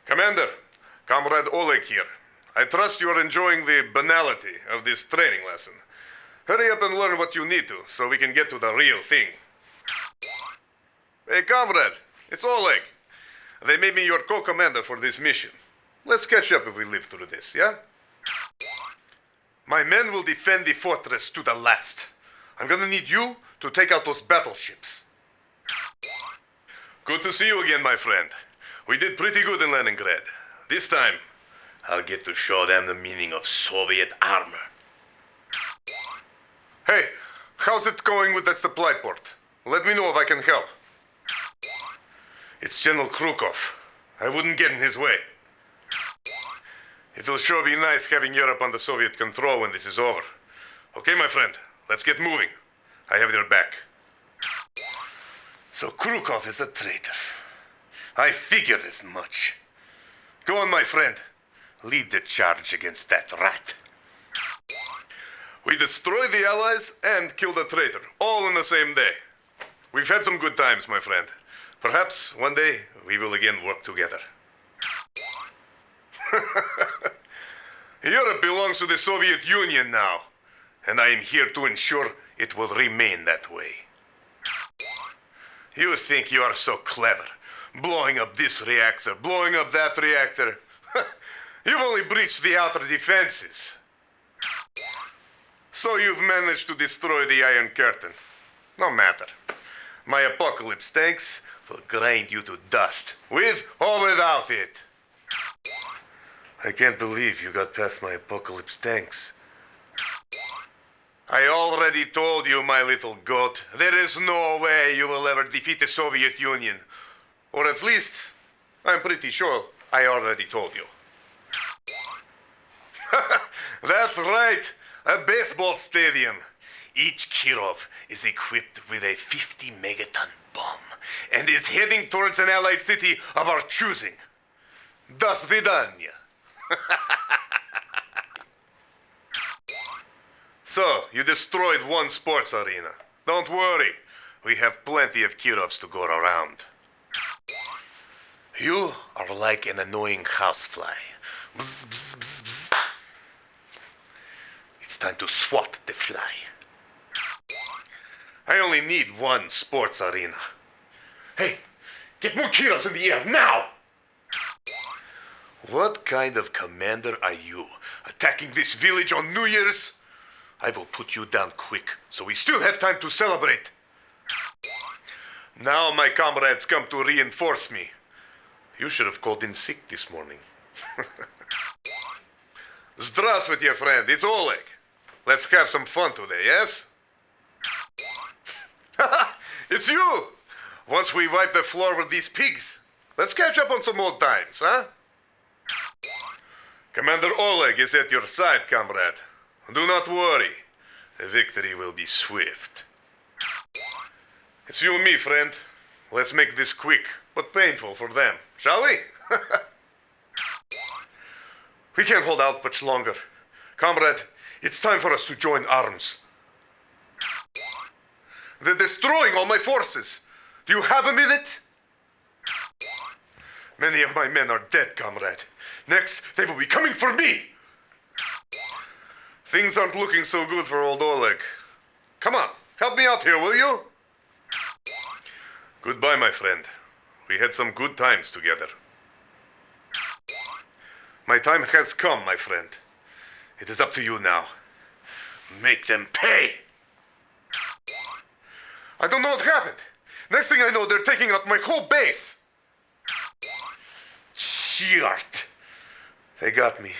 Commander, Comrade Oleg here. I trust you are enjoying the banality of this training lesson. Hurry up and learn what you need to, so we can get to the real thing. Hey, comrade, it's Oleg. They made me your co-commander for this mission. Let's catch up if we live through this, yeah? My men will defend the fortress to the last. I'm gonna need you to take out those battleships. Good to see you again, my friend. We did pretty good in Leningrad. This time, I'll get to show them the meaning of Soviet armor. Hey, how's it going with that supply port? Let me know if I can help. It's General Krukov. I wouldn't get in his way. It'll sure be nice having Europe under Soviet control when this is over. Okay, my friend, let's get moving. I have your back. So Krukov is a traitor. I figured as much. Go on, my friend. Lead the charge against that rat. We destroyed the Allies and killed a traitor, all in the same day. We've had some good times, my friend. Perhaps one day we will again work together. Europe belongs to the Soviet Union now, and I am here to ensure it will remain that way. You think you are so clever, blowing up this reactor, blowing up that reactor. You've only breached the outer defenses. So you've managed to destroy the Iron Curtain. No matter. My apocalypse tanks will grind you to dust, with or without it. I can't believe you got past my apocalypse tanks. I already told you, my little goat, there is no way you will ever defeat the Soviet Union. Or at least, I'm pretty sure I already told you. That's right, a baseball stadium. Each Kirov is equipped with a 50 megaton bomb and is heading towards an allied city of our choosing. До свидания. So, you destroyed one sports arena. Don't worry, we have plenty of Kirovs to go around. You are like an annoying housefly. Bzz, bzz, bzz, bzz. It's time to swat the fly. I only need one sports arena. Hey, get more Kirovs in the air, now! What kind of commander are you? Attacking this village on New Year's? I will put you down quick, so we still have time to celebrate. Now my comrades come to reinforce me. You should have called in sick this morning. Здравствуйте, friend. It's Oleg. Let's have some fun today, yes? It's you! Once we wipe the floor with these pigs, let's catch up on some old times, huh? Commander Oleg is at your side, comrade. Do not worry. The victory will be swift. It's you and me, friend. Let's make this quick, but painful for them, shall we? We can't hold out much longer. Comrade, it's time for us to join arms. They're destroying all my forces. Do you have a minute? Many of my men are dead, comrade. Next, they will be coming for me. Things aren't looking so good for old Oleg. Come on, help me out here, will you? Goodbye, my friend. We had some good times together. My time has come, my friend. It is up to you now. Make them pay! I don't know what happened. Next thing I know, they're taking out my whole base. Shit! They got me.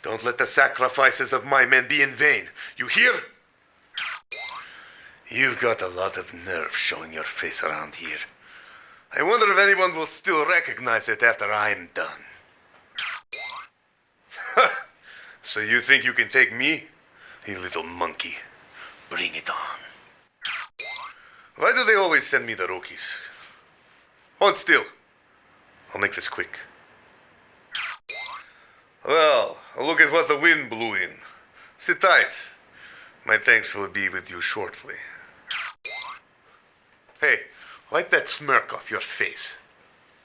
Don't let the sacrifices of my men be in vain. You hear? You've got a lot of nerve showing your face around here. I wonder if anyone will still recognize it after I'm done. So you think you can take me? You little monkey. Bring it on. Why do they always send me the rookies? Hold still. I'll make this quick. Well, look at what the wind blew in. Sit tight. My thanks will be with you shortly. Hey, wipe that smirk off your face.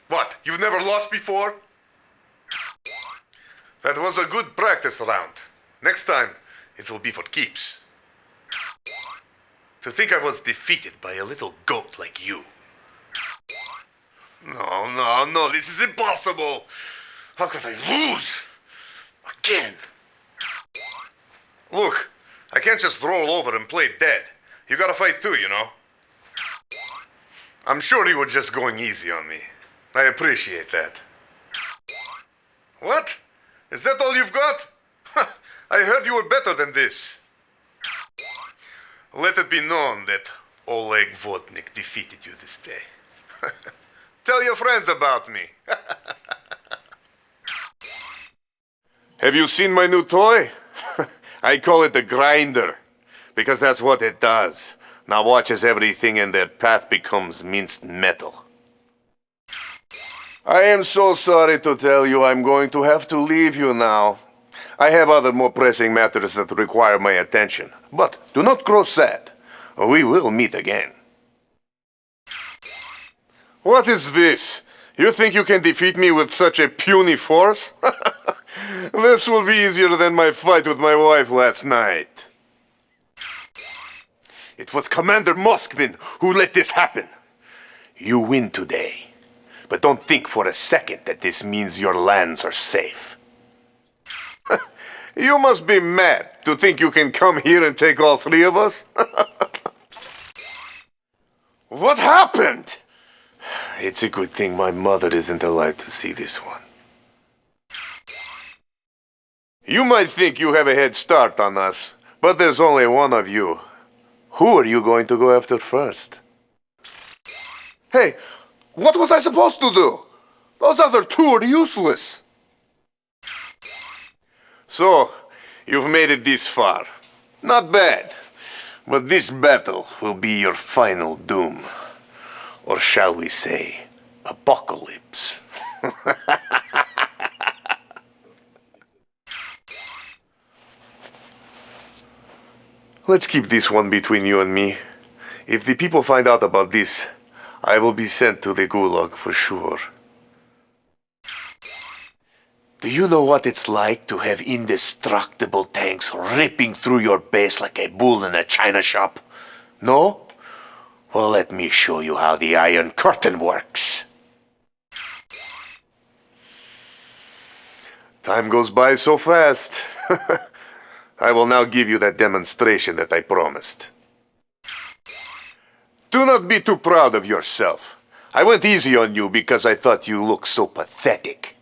What, you've never lost before? That was a good practice round. Next time, it will be for keeps. To think I was defeated by a little goat like you. No, this is impossible! How could I lose? Again? Look, I can't just roll over and play dead. You gotta fight too, you know? I'm sure you were just going easy on me. I appreciate that. What? Is that all you've got? I heard you were better than this. Let it be known that Oleg Vodnik defeated you this day. Tell your friends about me. Have you seen my new toy? I call it the grinder, because that's what it does. Now watch as everything in their path becomes minced metal. I am so sorry to tell you I'm going to have to leave you now. I have other more pressing matters that require my attention. But do not grow sad. We will meet again. What is this? You think you can defeat me with such a puny force? This will be easier than my fight with my wife last night. It was Commander Moskvin who let this happen. You win today. But don't think for a second that this means your lands are safe. You must be mad to think you can come here and take all three of us? What happened? It's a good thing my mother isn't alive to see this one. You might think you have a head start on us, but there's only one of you. Who are you going to go after first? Hey, what was I supposed to do? Those other two are useless. So, you've made it this far. Not bad. But this battle will be your final doom. Or shall we say, apocalypse. Let's keep this one between you and me. If the people find out about this, I will be sent to the gulag for sure. Do you know what it's like to have indestructible tanks ripping through your base like a bull in a china shop? No? Well, let me show you how the Iron Curtain works. Time goes by so fast. I will now give you that demonstration that I promised. Do not be too proud of yourself. I went easy on you because I thought you looked so pathetic.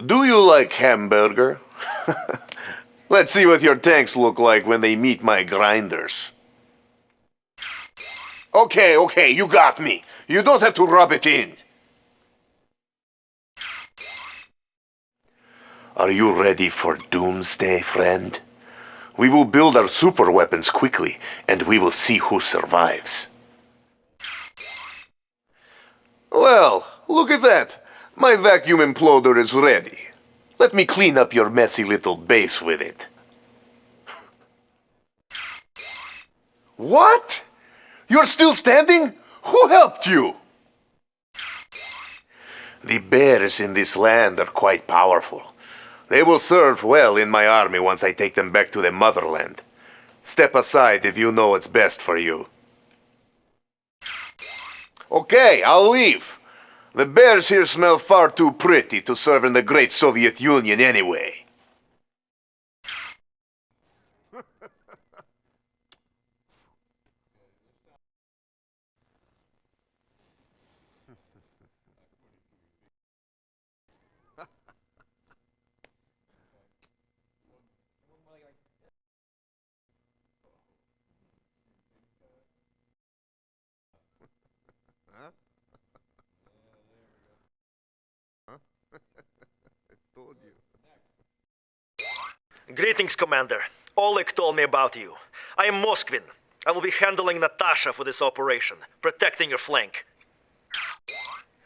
Do you like hamburger? Let's see what your tanks look like when they meet my grinders. Okay, you got me. You don't have to rub it in. Are you ready for doomsday, friend? We will build our super weapons quickly, and we will see who survives. Well, look at that. My vacuum imploder is ready. Let me clean up your messy little base with it. What? You're still standing? Who helped you? The bears in this land are quite powerful. They will serve well in my army once I take them back to the motherland. Step aside if you know what's best for you. Okay, I'll leave. The bears here smell far too pretty to serve in the great Soviet Union anyway. Greetings, Commander. Oleg told me about you. I am Moskvin. I will be handling Natasha for this operation, protecting your flank.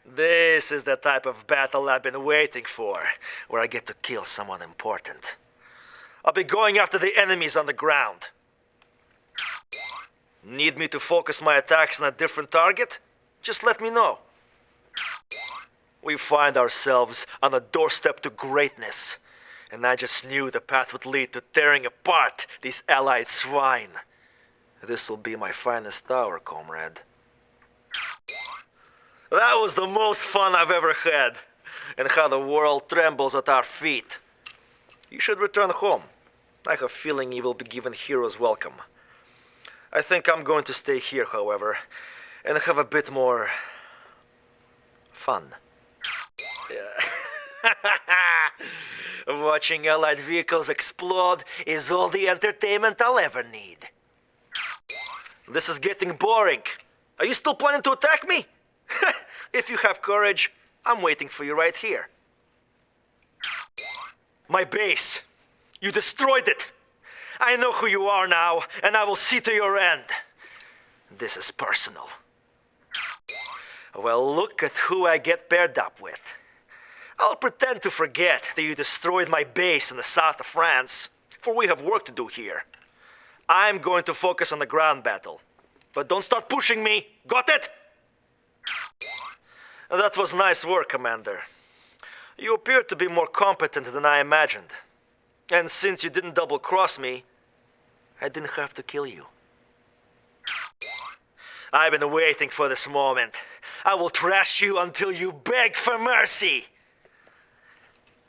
This is the type of battle I've been waiting for, where I get to kill someone important. I'll be going after the enemies on the ground. Need me to focus my attacks on a different target? Just let me know. We find ourselves on a doorstep to greatness, and I just knew the path would lead to tearing apart these allied swine. This will be my finest hour, comrade. That was the most fun I've ever had, and how the world trembles at our feet. You should return home. I have a feeling you will be given hero's welcome. I think I'm going to stay here, however, and have a bit more fun. Watching Allied vehicles explode is all the entertainment I'll ever need. This is getting boring. Are you still planning to attack me? If you have courage, I'm waiting for you right here. My base. You destroyed it. I know who you are now, and I will see to your end. This is personal. Well, look at who I get paired up with. I'll pretend to forget that you destroyed my base in the south of France, for we have work to do here. I'm going to focus on the ground battle. But don't start pushing me, got it? That was nice work, Commander. You appear to be more competent than I imagined. And since you didn't double-cross me, I didn't have to kill you. I've been waiting for this moment. I will trash you until you beg for mercy.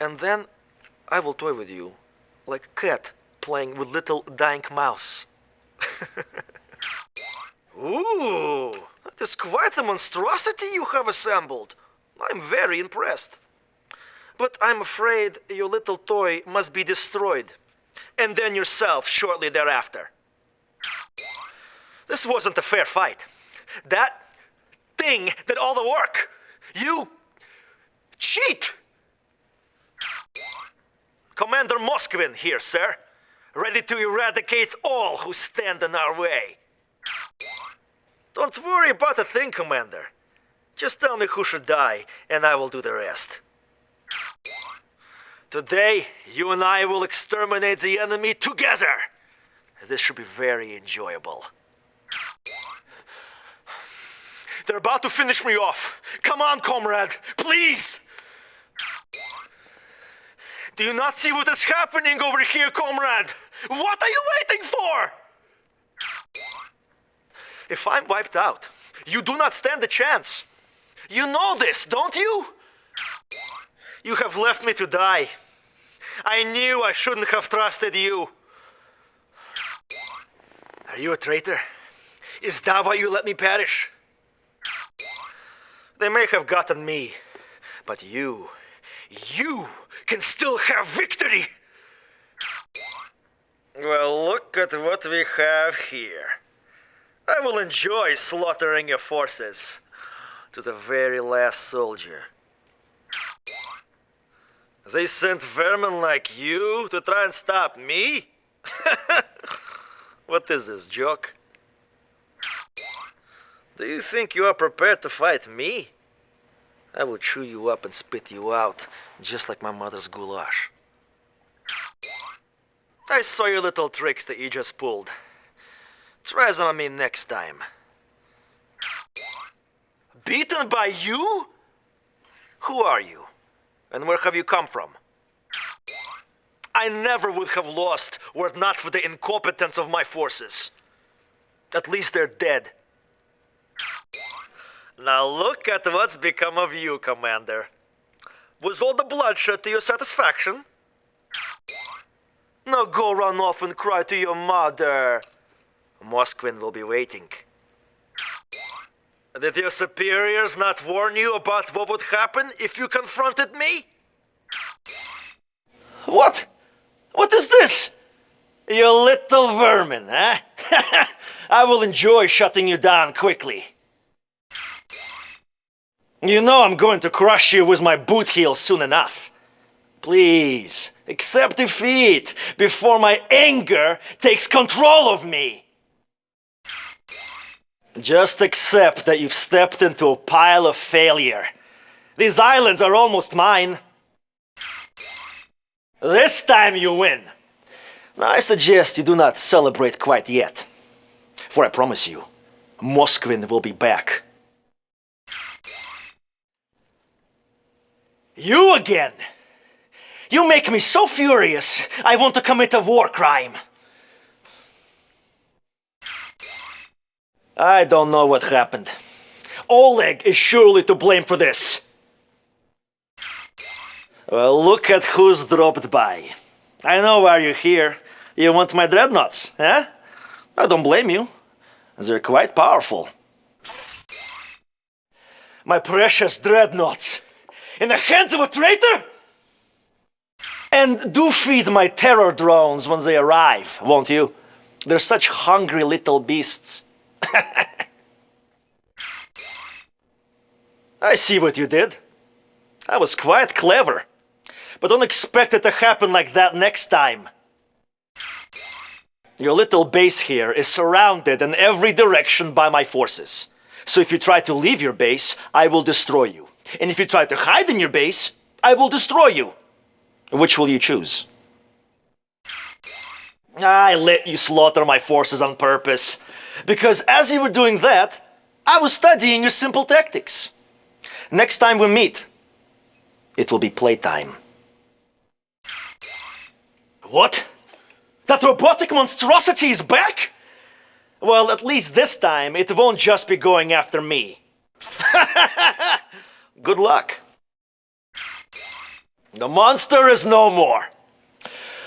And then I will toy with you, like a cat playing with little dying mouse. Ooh, that is quite a monstrosity you have assembled. I'm very impressed. But I'm afraid your little toy must be destroyed, and then yourself shortly thereafter. This wasn't a fair fight. That thing did all the work. You cheat! Commander Moskvin here, sir. Ready to eradicate all who stand in our way. Don't worry about a thing, Commander. Just tell me who should die, and I will do the rest. Today, you and I will exterminate the enemy together. This should be very enjoyable. They're about to finish me off. Come on, comrade, please! Do you not see what is happening over here, comrade? What are you waiting for? If I'm wiped out, you do not stand a chance. You know this, don't you? You have left me to die. I knew I shouldn't have trusted you. Are you a traitor? Is that why you let me perish? They may have gotten me, but you can still have victory. Well, look at what we have here. I will enjoy slaughtering your forces to the very last soldier. They sent vermin like you to try and stop me? What is this, joke? Do you think you are prepared to fight me? I will chew you up and spit you out, just like my mother's goulash. I saw your little tricks that you just pulled. Try them on me next time. Beaten by you? Who are you? And where have you come from? I never would have lost were it not for the incompetence of my forces. At least they're dead. Now look at what's become of you, Commander. Was all the bloodshed to your satisfaction? Now go run off and cry to your mother. Moskvin will be waiting. Did your superiors not warn you about what would happen if you confronted me? What? What is this? You little vermin, eh? I will enjoy shutting you down quickly. You know I'm going to crush you with my boot heel soon enough. Please, accept defeat before my anger takes control of me. Just accept that you've stepped into a pile of failure. These islands are almost mine. This time you win. Now I suggest you do not celebrate quite yet. For I promise you, Moskvin will be back. You again! You make me so furious, I want to commit a war crime. I don't know what happened. Oleg is surely to blame for this. Well, look at who's dropped by. I know why you're here. You want my dreadnoughts, eh? I don't blame you. They're quite powerful. My precious dreadnoughts! In the hands of a traitor? And do feed my terror drones when they arrive, won't you? They're such hungry little beasts. I see what you did. That was quite clever. But don't expect it to happen like that next time. Your little base here is surrounded in every direction by my forces. So if you try to leave your base, I will destroy you. And if you try to hide in your base, I will destroy you. Which will you choose? I let you slaughter my forces on purpose. Because as you were doing that, I was studying your simple tactics. Next time we meet, it will be playtime. What? That robotic monstrosity is back? Well, at least this time it won't just be going after me. Good luck. The monster is no more.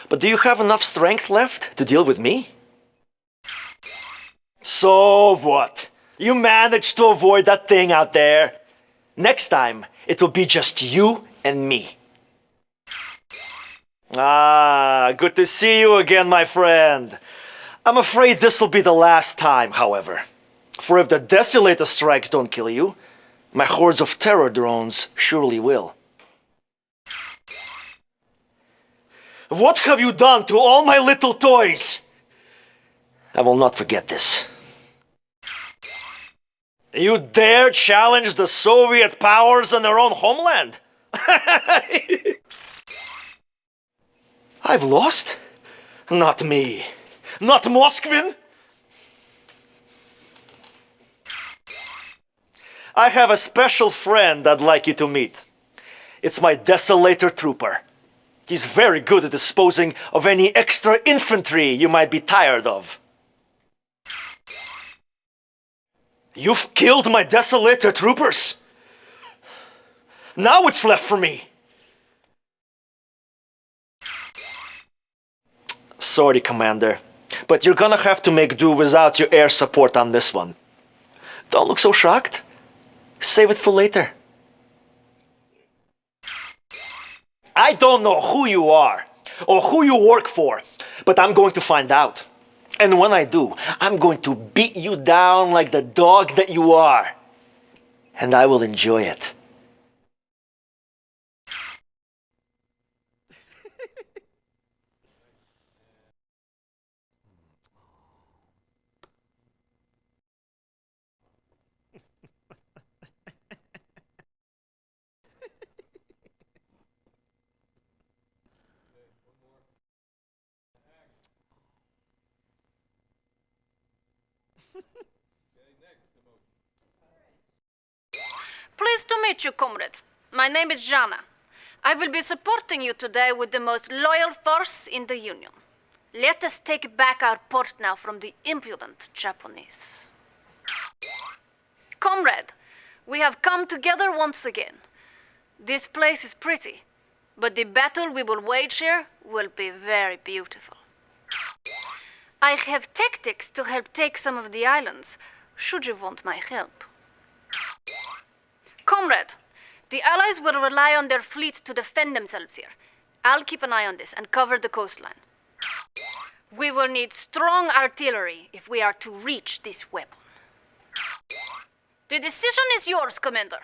But do you have enough strength left to deal with me? So what? You managed to avoid that thing out there. Next time, it will be just you and me. Ah, good to see you again, my friend. I'm afraid this will be the last time, however. For if the Desolator strikes don't kill you, my hordes of terror drones surely will. What have you done to all my little toys? I will not forget this. You dare challenge the Soviet powers in their own homeland? I've lost? Not me. Not Moskvin? I have a special friend I'd like you to meet. It's my Desolator trooper. He's very good at disposing of any extra infantry you might be tired of. You've killed my Desolator troopers? Now what's left for me? Sorry, Commander, but you're gonna have to make do without your air support on this one. Don't look so shocked. Save it for later. I don't know who you are or who you work for, but I'm going to find out. And when I do, I'm going to beat you down like the dog that you are. And I will enjoy it. Pleased to meet you, comrade. My name is Zhana. I will be supporting you today with the most loyal force in the Union. Let us take back our port now from the impudent Japanese. Comrade, we have come together once again. This place is pretty, but the battle we will wage here will be very beautiful. I have tactics to help take some of the islands, should you want my help. Comrade, the Allies will rely on their fleet to defend themselves here. I'll keep an eye on this and cover the coastline. We will need strong artillery if we are to reach this weapon. The decision is yours, Commander.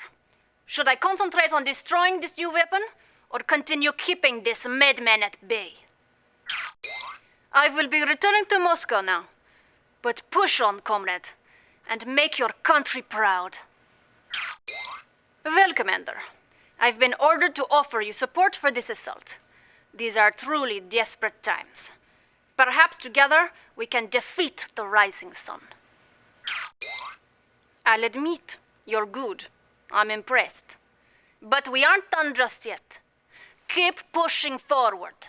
Should I concentrate on destroying this new weapon, or continue keeping this madman at bay? I will be returning to Moscow now. But push on, comrade, and make your country proud. Well, Commander, I've been ordered to offer you support for this assault. These are truly desperate times. Perhaps together we can defeat the rising sun. I'll admit, you're good. I'm impressed. But we aren't done just yet. Keep pushing forward.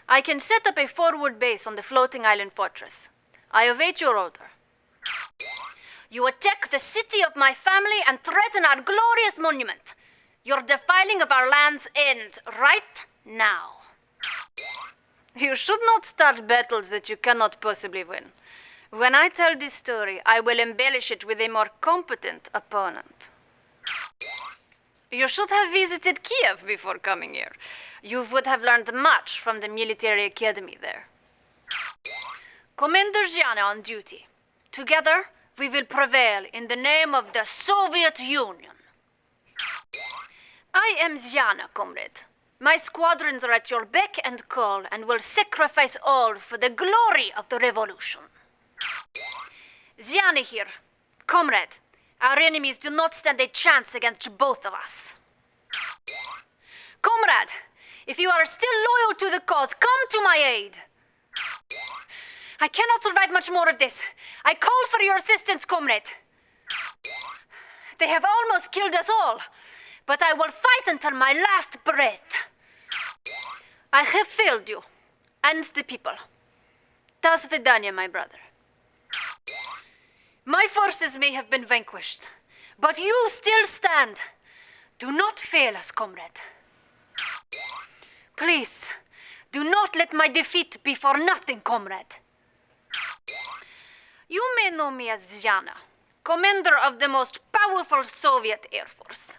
I can set up a forward base on the floating island fortress. I await your order. You attack the city of my family and threaten our glorious monument. Your defiling of our lands ends right now. You should not start battles that you cannot possibly win. When I tell this story, I will embellish it with a more competent opponent. You should have visited Kiev before coming here. You would have learned much from the military academy there. Commander Zhana on duty. Together, we will prevail in the name of the Soviet Union. I am Zhana, comrade. My squadrons are at your beck and call and will sacrifice all for the glory of the revolution. Zhana here. Comrade, our enemies do not stand a chance against both of us. Comrade, if you are still loyal to the cause, come to my aid. I cannot survive much more of this. I call for your assistance, comrade. They have almost killed us all, but I will fight until my last breath. I have failed you, and the people. Do svidaniya, my brother. My forces may have been vanquished, but you still stand. Do not fail us, comrade. Please, do not let my defeat be for nothing, comrade. You may know me as Zhana, commander of the most powerful Soviet Air Force.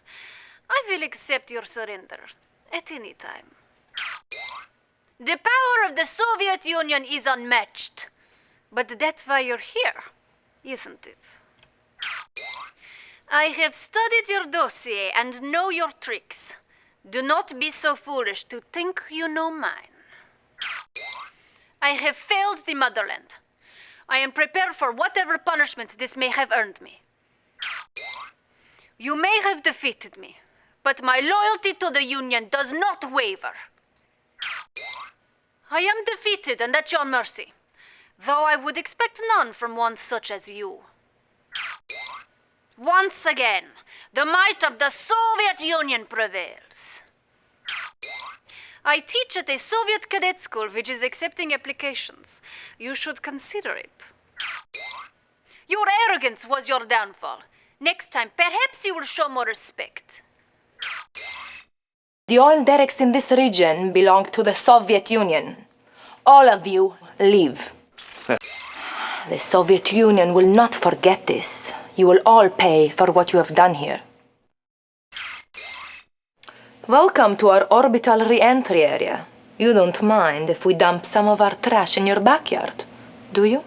I will accept your surrender at any time. The power of the Soviet Union is unmatched, but that's why you're here, isn't it? I have studied your dossier and know your tricks. Do not be so foolish to think you know mine. I have failed the motherland. I am prepared for whatever punishment this may have earned me. You may have defeated me, but my loyalty to the Union does not waver. I am defeated and at your mercy, though I would expect none from one such as you. Once again, the might of the Soviet Union prevails. I teach at a Soviet cadet school which is accepting applications. You should consider it. Your arrogance was your downfall. Next time, perhaps you will show more respect. The oil derricks in this region belong to the Soviet Union. All of you leave. The Soviet Union will not forget this. You will all pay for what you have done here. Welcome to our orbital re-entry area. You don't mind if we dump some of our trash in your backyard, do you?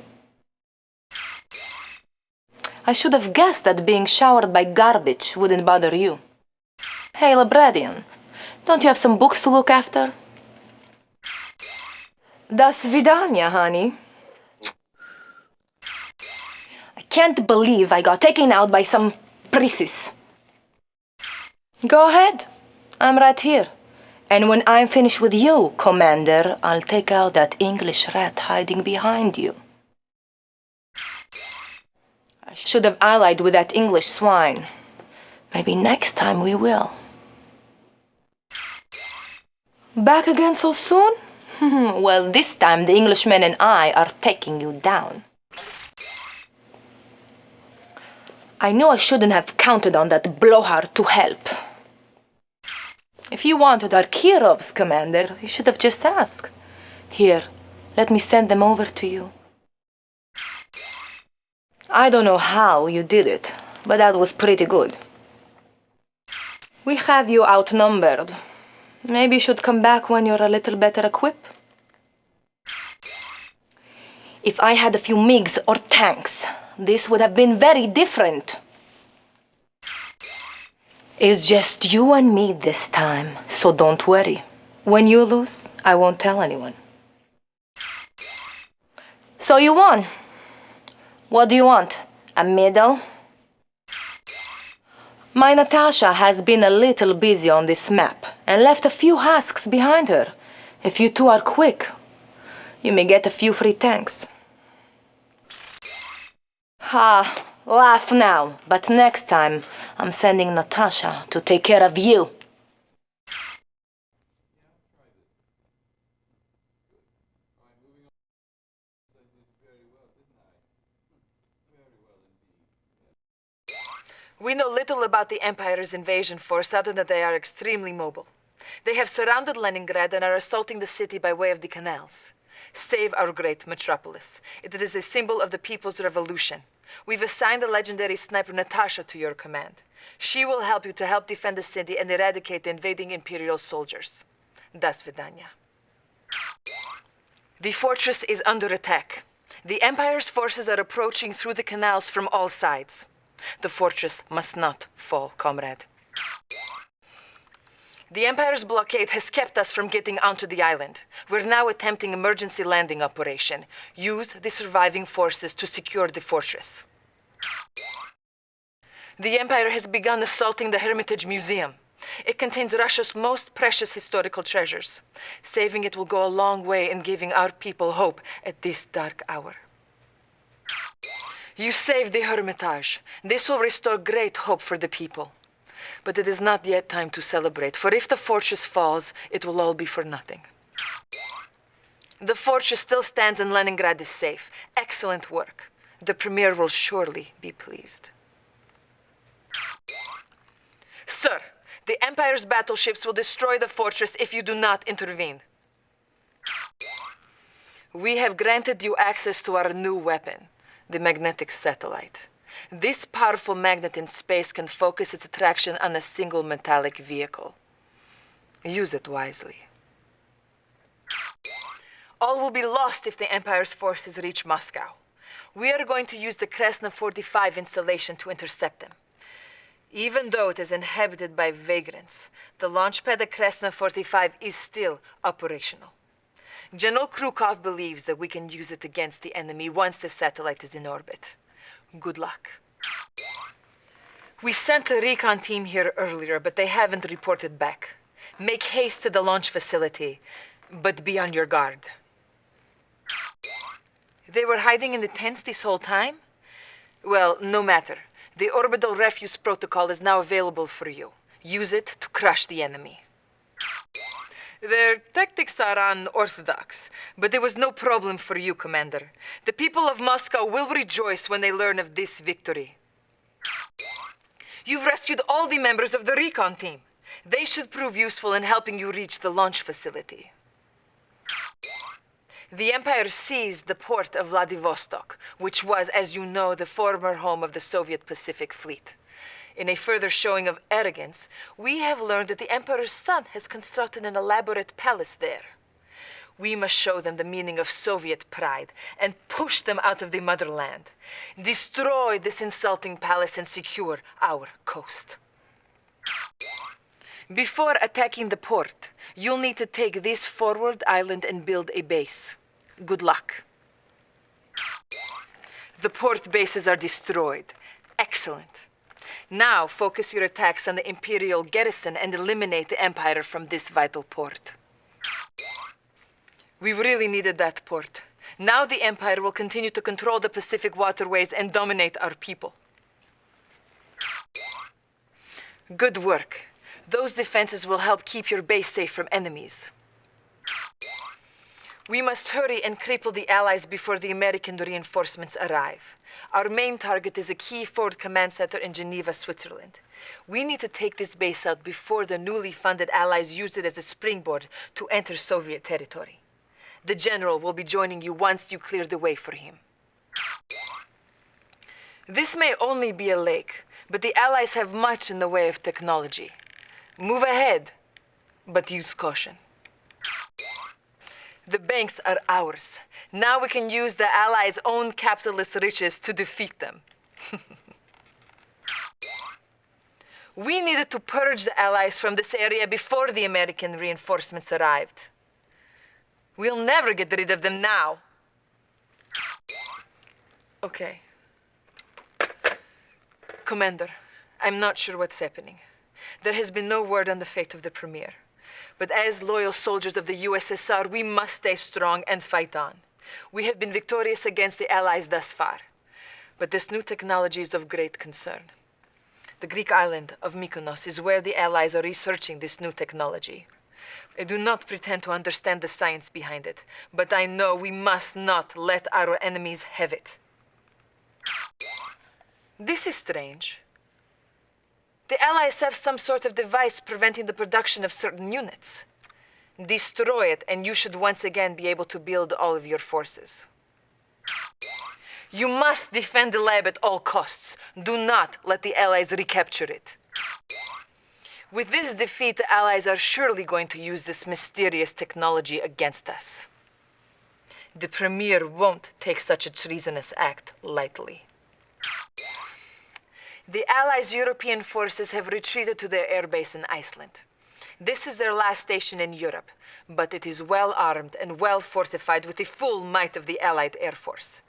I should have guessed that being showered by garbage wouldn't bother you. Hey, Librarian, don't you have some books to look after? Do svidaniya, honey. I can't believe I got taken out by some priestess. Go ahead. I'm right here. And when I'm finished with you, Commander, I'll take out that English rat hiding behind you. I should have allied with that English swine. Maybe next time we will. Back again so soon? Well, this time the Englishmen and I are taking you down. I knew I shouldn't have counted on that blowhard to help. If you wanted our Kirovs, Commander, you should have just asked. Here, let me send them over to you. I don't know how you did it, but that was pretty good. We have you outnumbered. Maybe you should come back when you're a little better equipped. If I had a few MiGs or tanks, this would have been very different. It's just you and me this time, so don't worry. When you lose, I won't tell anyone. So you won. What do you want? A medal? My Natasha has been a little busy on this map and left a few husks behind her. If you two are quick, you may get a few free tanks. Laugh now, but next time I'm sending Natasha to take care of you. We know little about the Empire's invasion force other than they are extremely mobile. They have surrounded Leningrad and are assaulting the city by way of the canals. Save our great metropolis. It is a symbol of the people's revolution. We've assigned the legendary sniper Natasha to your command. She will help you to help defend the city and eradicate the invading Imperial soldiers. Do svidaniya. The fortress is under attack. The Empire's forces are approaching through the canals from all sides. The fortress must not fall, comrade. The Empire's blockade has kept us from getting onto the island. We're now attempting emergency landing operation. Use the surviving forces to secure the fortress. The Empire has begun assaulting the Hermitage Museum. It contains Russia's most precious historical treasures. Saving it will go a long way in giving our people hope at this dark hour. You saved the Hermitage. This will restore great hope for the people. But it is not yet time to celebrate, for if the fortress falls, it will all be for nothing. The fortress still stands and Leningrad is safe. Excellent work. The Premier will surely be pleased. Sir, the Empire's battleships will destroy the fortress if you do not intervene. We have granted you access to our new weapon, the magnetic satellite. This powerful magnet in space can focus its attraction on a single metallic vehicle. Use it wisely. All will be lost if the Empire's forces reach Moscow. We are going to use the Kresna 45 installation to intercept them. Even though it is inhabited by vagrants, the launchpad at Kresna 45 is still operational. General Krukov believes that we can use it against the enemy once the satellite is in orbit. Good luck. We sent a recon team here earlier, but they haven't reported back. Make haste to the launch facility, but be on your guard. They were hiding in the tents this whole time? Well, no matter. The orbital refuse protocol is now available for you. Use it to crush the enemy. Their tactics are unorthodox, but there was no problem for you, Commander. The people of Moscow will rejoice when they learn of this victory. You've rescued all the members of the recon team. They should prove useful in helping you reach the launch facility. The Empire seized the port of Vladivostok, which was, as you know, the former home of the Soviet Pacific Fleet. In a further showing of arrogance, we have learned that the Emperor's son has constructed an elaborate palace there. We must show them the meaning of Soviet pride and push them out of the motherland. Destroy this insulting palace and secure our coast. Before attacking the port, you'll need to take this forward island and build a base. Good luck. The port bases are destroyed. Excellent. Now focus your attacks on the Imperial garrison and eliminate the Empire from this vital port. We really needed that port. Now the Empire will continue to control the Pacific waterways and dominate our people. Good work. Those defenses will help keep your base safe from enemies. We must hurry and cripple the Allies before the American reinforcements arrive. Our main target is a key forward command center in Geneva, Switzerland. We need to take this base out before the newly funded Allies use it as a springboard to enter Soviet territory. The General will be joining you once you clear the way for him. This may only be a lake, but the Allies have much in the way of technology. Move ahead, but use caution. The banks are ours. Now we can use the Allies' own capitalist riches to defeat them. We needed to purge the Allies from this area before the American reinforcements arrived. We'll never get rid of them now. Okay. Commander, I'm not sure what's happening. There has been no word on the fate of the Premier. But as loyal soldiers of the USSR, we must stay strong and fight on. We have been victorious against the Allies thus far. But this new technology is of great concern. The Greek island of Mykonos is where the Allies are researching this new technology. I do not pretend to understand the science behind it, but I know we must not let our enemies have it. This is strange. The Allies have some sort of device preventing the production of certain units. Destroy it, and you should once again be able to build all of your forces. You must defend the lab at all costs. Do not let the Allies recapture it. With this defeat, the Allies are surely going to use this mysterious technology against us. The Premier won't take such a treasonous act lightly. The Allies' European forces have retreated to their airbase in Iceland. This is their last station in Europe, but it is well armed and well fortified with the full might of the Allied Air Force.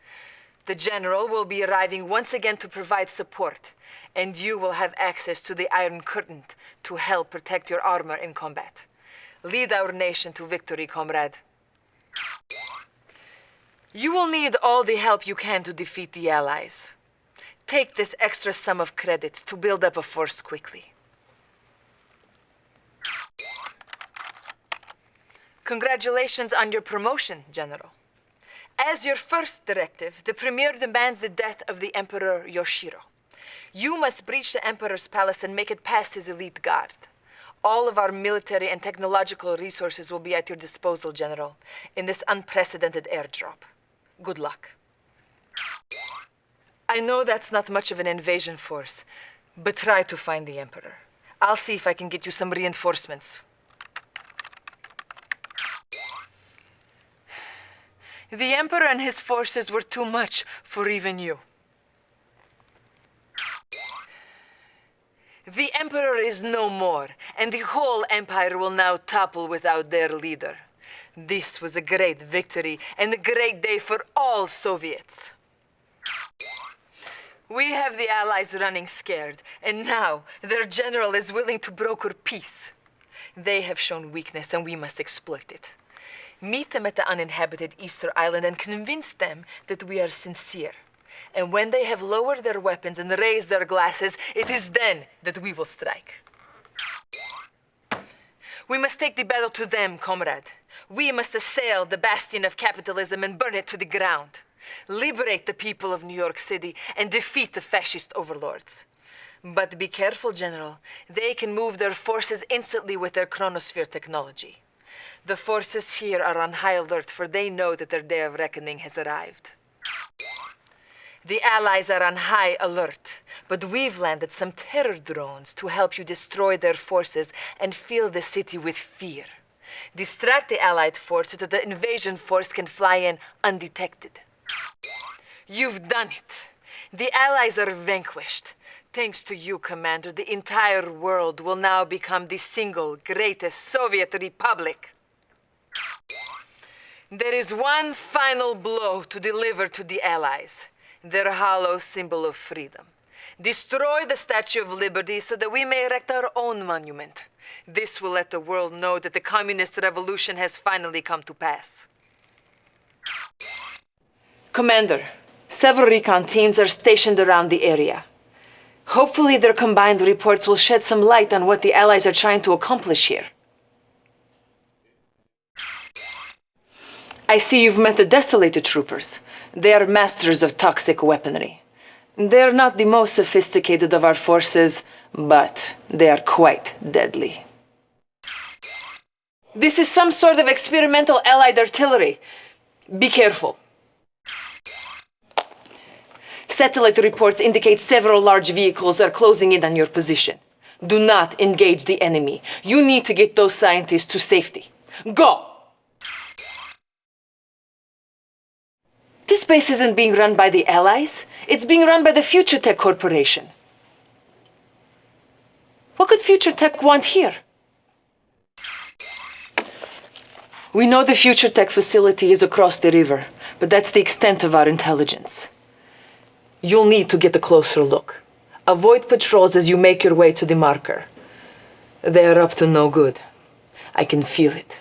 The General will be arriving once again to provide support, and you will have access to the Iron Curtain to help protect your armor in combat. Lead our nation to victory, comrade. You will need all the help you can to defeat the Allies. Take this extra sum of credits to build up a force quickly. Congratulations on your promotion, General. As your first directive, the Premier demands the death of the Emperor Yoshiro. You must breach the Emperor's palace and make it past his elite guard. All of our military and technological resources will be at your disposal, General, in this unprecedented airdrop. Good luck. I know that's not much of an invasion force, but try to find the Emperor. I'll see if I can get you some reinforcements. The Emperor and his forces were too much for even you. The Emperor is no more, and the whole empire will now topple without their leader. This was a great victory and a great day for all Soviets. We have the Allies running scared, and now their general is willing to broker peace. They have shown weakness, and we must exploit it. Meet them at the uninhabited Easter Island and convince them that we are sincere. And when they have lowered their weapons and raised their glasses, it is then that we will strike. We must take the battle to them, comrade. We must assail the bastion of capitalism and burn it to the ground. Liberate the people of New York City and defeat the fascist overlords. But be careful, General. They can move their forces instantly with their chronosphere technology. The forces here are on high alert, for they know that their day of reckoning has arrived. The Allies are on high alert, but we've landed some terror drones to help you destroy their forces and fill the city with fear. Distract the Allied force so that the invasion force can fly in undetected. You've done it. The Allies are vanquished. Thanks to you, Commander, the entire world will now become the single greatest Soviet republic. There is one final blow to deliver to the Allies, their hollow symbol of freedom. Destroy the Statue of Liberty so that we may erect our own monument. This will let the world know that the communist revolution has finally come to pass. Commander, several recon teams are stationed around the area. Hopefully their combined reports will shed some light on what the Allies are trying to accomplish here. I see you've met the Desolated troopers. They are masters of toxic weaponry. They're not the most sophisticated of our forces, but they are quite deadly. This is some sort of experimental Allied artillery. Be careful. Satellite reports indicate several large vehicles are closing in on your position. Do not engage the enemy. You need to get those scientists to safety. Go! This base isn't being run by the Allies. It's being run by the Future Tech Corporation. What could Future Tech want here? We know the Future Tech facility is across the river, but that's the extent of our intelligence. You'll need to get a closer look. Avoid patrols as you make your way to the marker. They are up to no good. I can feel it.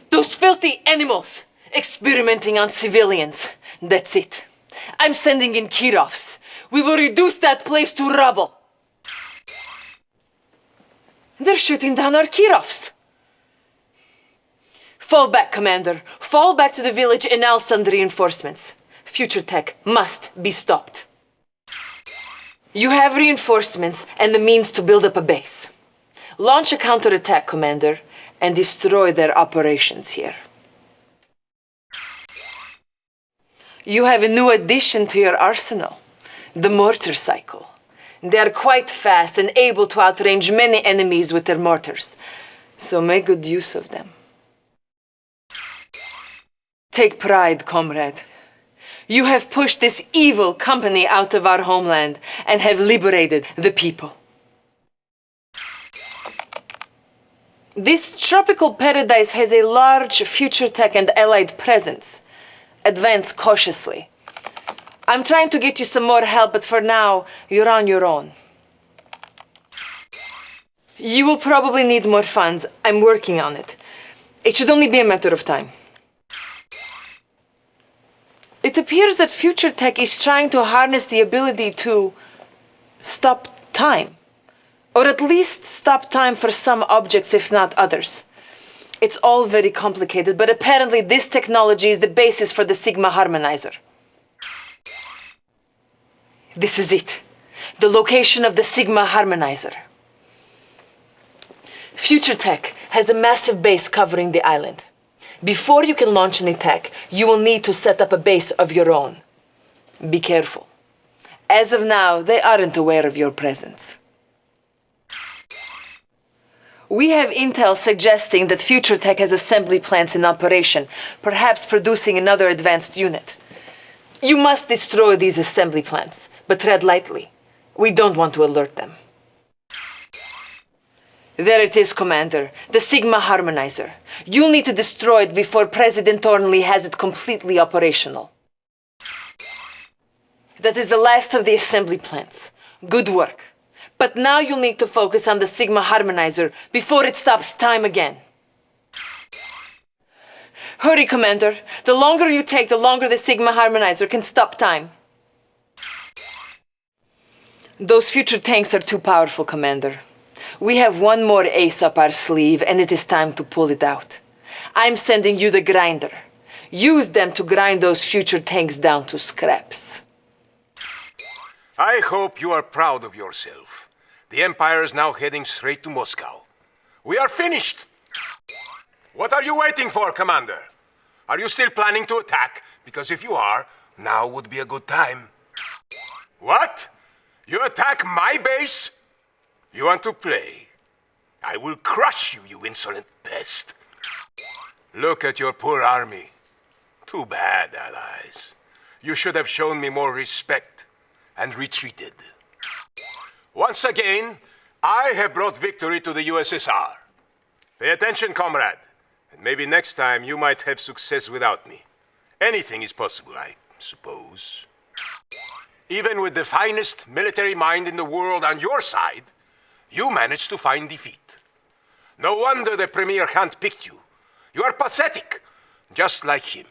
Those filthy animals! Experimenting on civilians. That's it. I'm sending in Kirovs. We will reduce that place to rubble. They're shooting down our Kirovs. Fall back, Commander. Fall back to the village and I'll send reinforcements. Future tech must be stopped. You have reinforcements and the means to build up a base. Launch a counterattack, Commander, and destroy their operations here. You have a new addition to your arsenal, the mortar cycle. They are quite fast and able to outrange many enemies with their mortars, so make good use of them. Take pride, comrade. You have pushed this evil company out of our homeland and have liberated the people. This tropical paradise has a large future tech and allied presence. Advance cautiously. I'm trying to get you some more help, but for now, you're on your own. You will probably need more funds. I'm working on it. It should only be a matter of time. It appears that future tech is trying to harness the ability to stop time. Or at least stop time for some objects, if not others. It's all very complicated, but apparently this technology is the basis for the Sigma Harmonizer. This is it. The location of the Sigma Harmonizer. Future Tech has a massive base covering the island. Before you can launch an attack, you will need to set up a base of your own. Be careful. As of now, they aren't aware of your presence. We have intel suggesting that Future Tech has assembly plants in operation, perhaps producing another advanced unit. You must destroy these assembly plants, but tread lightly. We don't want to alert them. There it is, Commander, the Sigma Harmonizer. You'll need to destroy it before President Thornley has it completely operational. That is the last of the assembly plants. Good work. But now you'll need to focus on the Sigma Harmonizer before it stops time again. Hurry, Commander. The longer you take, the longer the Sigma Harmonizer can stop time. Those future tanks are too powerful, Commander. We have one more ace up our sleeve, and it is time to pull it out. I'm sending you the grinder. Use them to grind those future tanks down to scraps. I hope you are proud of yourself. The Empire is now heading straight to Moscow. We are finished! What are you waiting for, Commander? Are you still planning to attack? Because if you are, now would be a good time. What? You attack my base? You want to play? I will crush you, you insolent pest. Look at your poor army. Too bad, allies. You should have shown me more respect and retreated. Once again, I have brought victory to the USSR. Pay attention, comrade, and maybe next time you might have success without me. Anything is possible, I suppose. Even with the finest military mind in the world on your side, you managed to find defeat. No wonder the Premier handpicked you. You are pathetic, just like him.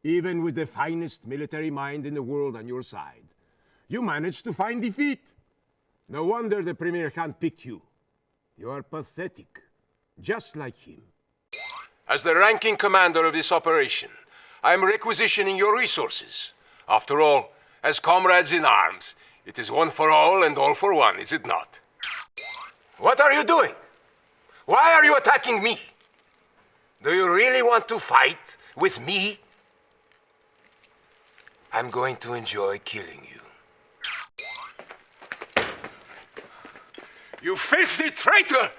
Even with the finest military mind in the world on your side, you managed to find defeat. No wonder the Premier handpicked you. You are pathetic, just like him. As the ranking commander of this operation, I am requisitioning your resources. After all, as comrades in arms, it is one for all and all for one, is it not? What are you doing? Why are you attacking me? Do you really want to fight with me? I'm going to enjoy killing you. You filthy traitor!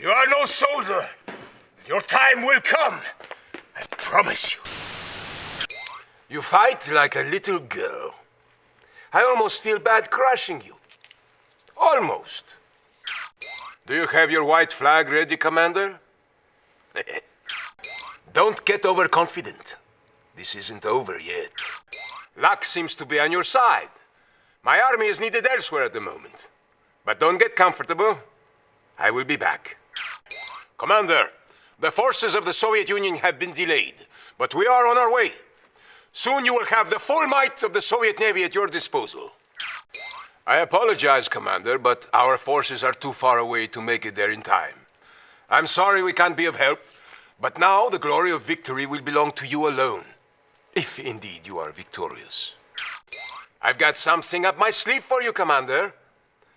You are no soldier. Your time will come. I promise you. You fight like a little girl. I almost feel bad crushing you. Almost. Do you have your white flag ready, Commander? Don't get overconfident. This isn't over yet. Luck seems to be on your side. My army is needed elsewhere at the moment. But don't get comfortable. I will be back. Commander, the forces of the Soviet Union have been delayed, but we are on our way. Soon you will have the full might of the Soviet Navy at your disposal. I apologize, Commander, but our forces are too far away to make it there in time. I'm sorry we can't be of help, but now the glory of victory will belong to you alone. If indeed you are victorious. I've got something up my sleeve for you, Commander.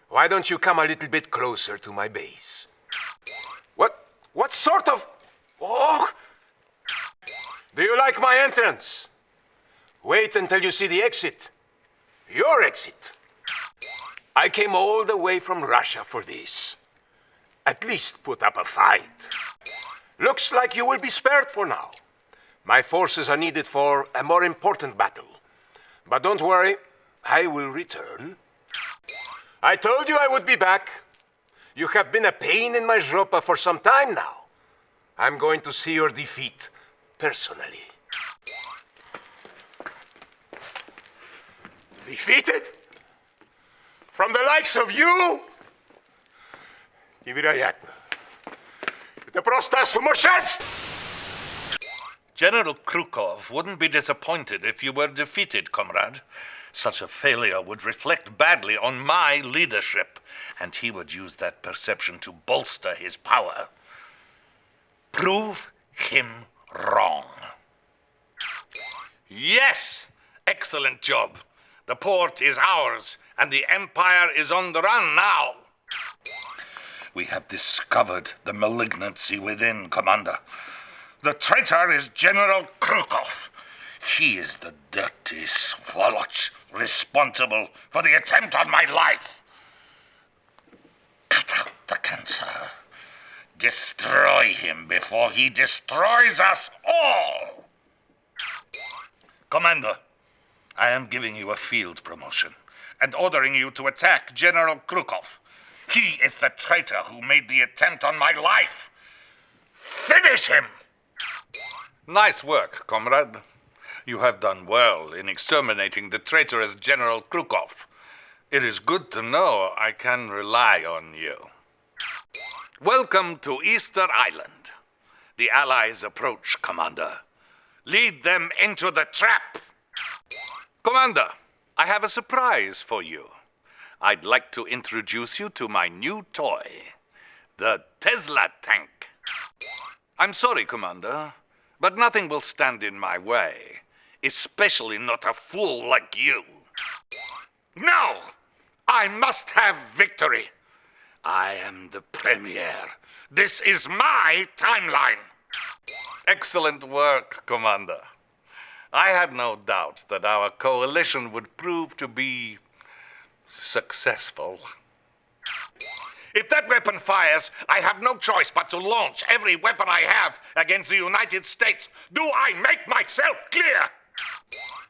Why don't you come a little bit closer to my base? What sort of... Oh! Do you like my entrance? Wait until you see the exit. Your exit. I came all the way from Russia for this. At least put up a fight. Looks like you will be spared for now. My forces are needed for a more important battle. But don't worry, I will return. I told you I would be back. You have been a pain in my zhopa for some time now. I'm going to see your defeat personally. Defeated? From the likes of you? Невероятно. Это просто сумасшествие! General Krukov wouldn't be disappointed if you were defeated, comrade. Such a failure would reflect badly on my leadership, and he would use that perception to bolster his power. Prove him wrong. Yes! Excellent job. The port is ours, and the Empire is on the run now. We have discovered the malignancy within, Commander. The traitor is General Krukov. He is the dirty swoloch responsible for the attempt on my life. Cut out the cancer. Destroy him before he destroys us all. Commander, I am giving you a field promotion and ordering you to attack General Krukov. He is the traitor who made the attempt on my life. Finish him! Nice work, comrade. You have done well in exterminating the traitorous General Krukov. It is good to know I can rely on you. Welcome to Easter Island. The Allies approach, Commander. Lead them into the trap. Commander, I have a surprise for you. I'd like to introduce you to my new toy, the Tesla tank. I'm sorry, Commander, but nothing will stand in my way, especially not a fool like you. No! I must have victory. I am the Premier. This is my timeline. Excellent work, Commander. I had no doubt that our coalition would prove to be successful. If that weapon fires, I have no choice but to launch every weapon I have against the United States. Do I make myself clear?